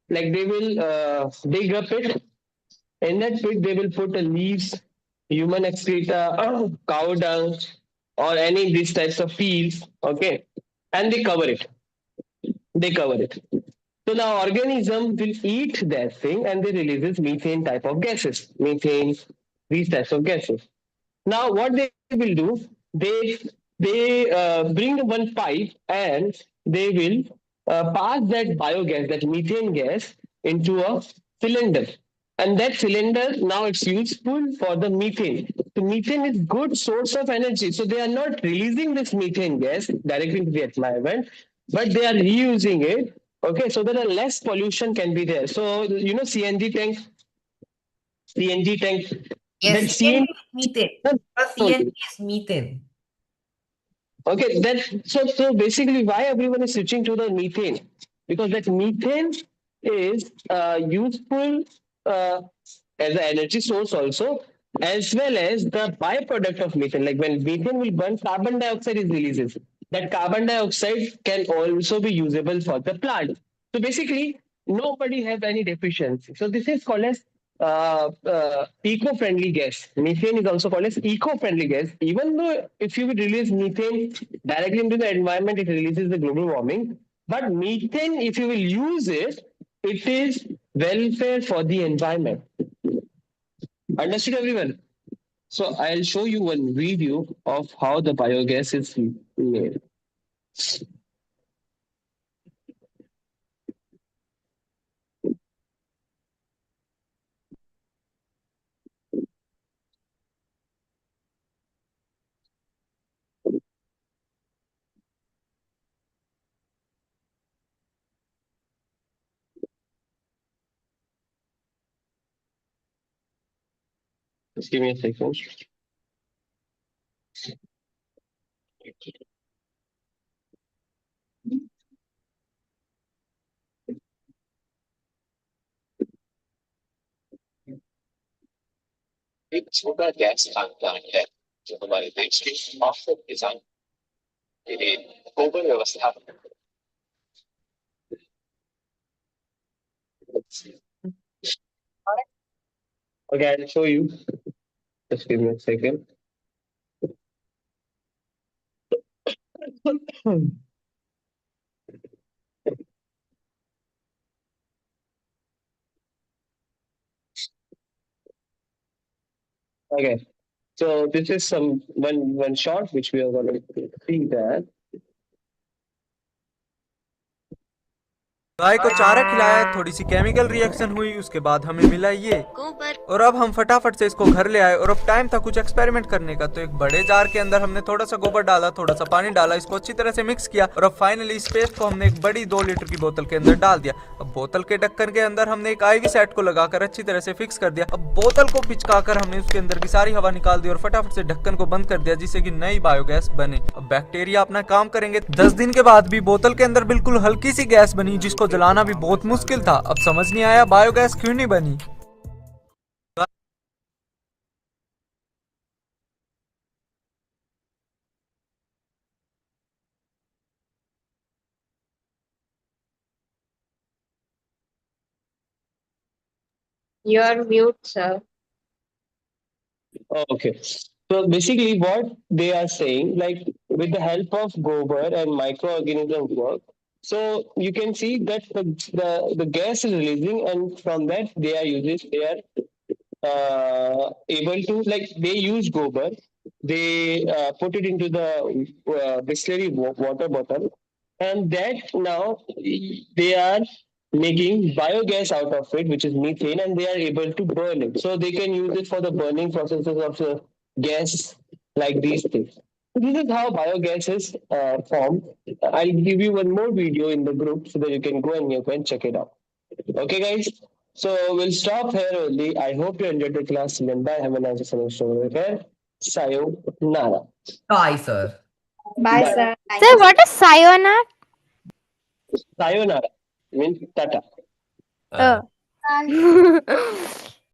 Like they will dig a pit. In that pit, they will put a leaves, human excreta, cow dung, or any these types of peels. Okay, and they cover it. They cover it. So now organism will eat that thing and they releases methane type of gases, methane, these types of gases. Now what they will do, they bring one pipe and they will pass that biogas, that methane gas, into a cylinder. And that cylinder now it's useful for the methane. So methane is good source of energy. So they are not releasing this methane gas directly into the environment, but they are reusing it. Okay, so that a less pollution can be there. So you know CNG tank, that Yes, CNG CNG. is methane. CNG is methane. Okay, so basically, why everyone is switching to the methane? Because that methane is useful as an energy source also, as well as the byproduct of methane. Like when methane will burn, carbon dioxide is releases. That carbon dioxide can also be usable for the plant. So basically, nobody have any deficiency. So this is called as eco-friendly gas. Methane is also called as eco-friendly gas. Even though if you release methane directly into the environment, it releases the global warming. But methane, if you will use it, it is welfare for the environment. Understood, everyone? So I'll show you one video of how the biogas is made. Just give me a second. एक छोटा gas plant है जो हमारे देश के offshore design के लिए गोबर व्यवस्था। Okay, I'll show you. Just give me a second. Okay, so this is some one shot which we are going to see that. गाय को चारा खिलाया, थोड़ी सी केमिकल रिएक्शन हुई, उसके बाद हमें मिला ये। और अब हम फटाफट से इसको घर ले आए और अब टाइम था कुछ एक्सपेरिमेंट करने का। तो एक बड़े जार के अंदर हमने थोड़ा सा गोबर डाला, थोड़ा सा पानी डाला, इसको अच्छी तरह से मिक्स किया और अब फाइनली इस पेस्ट को हमने एक बड़ी 2 लीटर की बोतल के अंदर डाल दिया। अब बोतल के ढक्कन के अंदर हमने एक IV सेट को लगाकर अच्छी तरह से फिक्स कर दिया। अब बोतल को पिचकाकर हमने उसके अंदर की सारी हवा निकाल दी और फटाफट से ढक्कन को बंद कर दिया, जिससे कि नई बायोगैस बने। अब बैक्टीरिया अपना काम करेंगे। 10 दिन के बाद भी बोतल के अंदर बिल्कुल हल्की सी गैस बनी, जिसको जलाना भी बहुत मुश्किल था। अब समझ नहीं आया बायोगैस क्यों नहीं बनी। You're mute, sir. Okay. So basically, what they are saying, like with the help of gobar and microorganisms work. So you can see that the gas is releasing, and from that they are able to, like, they use gobar, they put it into the distillery water bottle, and that now they are making biogas out of it, which is methane, and they are able to burn it. So they can use it for the burning processes of gas, like these things. This is how biogas is formed. I'll give you one more video in the group so that you can go and you can check it out. Okay, guys. So we'll stop here only. I hope you enjoyed the class. And bye. Have a nice semester. Okay. Sayonara. Bye, sir. Bye, Bye. sir. Thank Sir, you. what is sayonara? Sayonara means tata. Uh, Oh.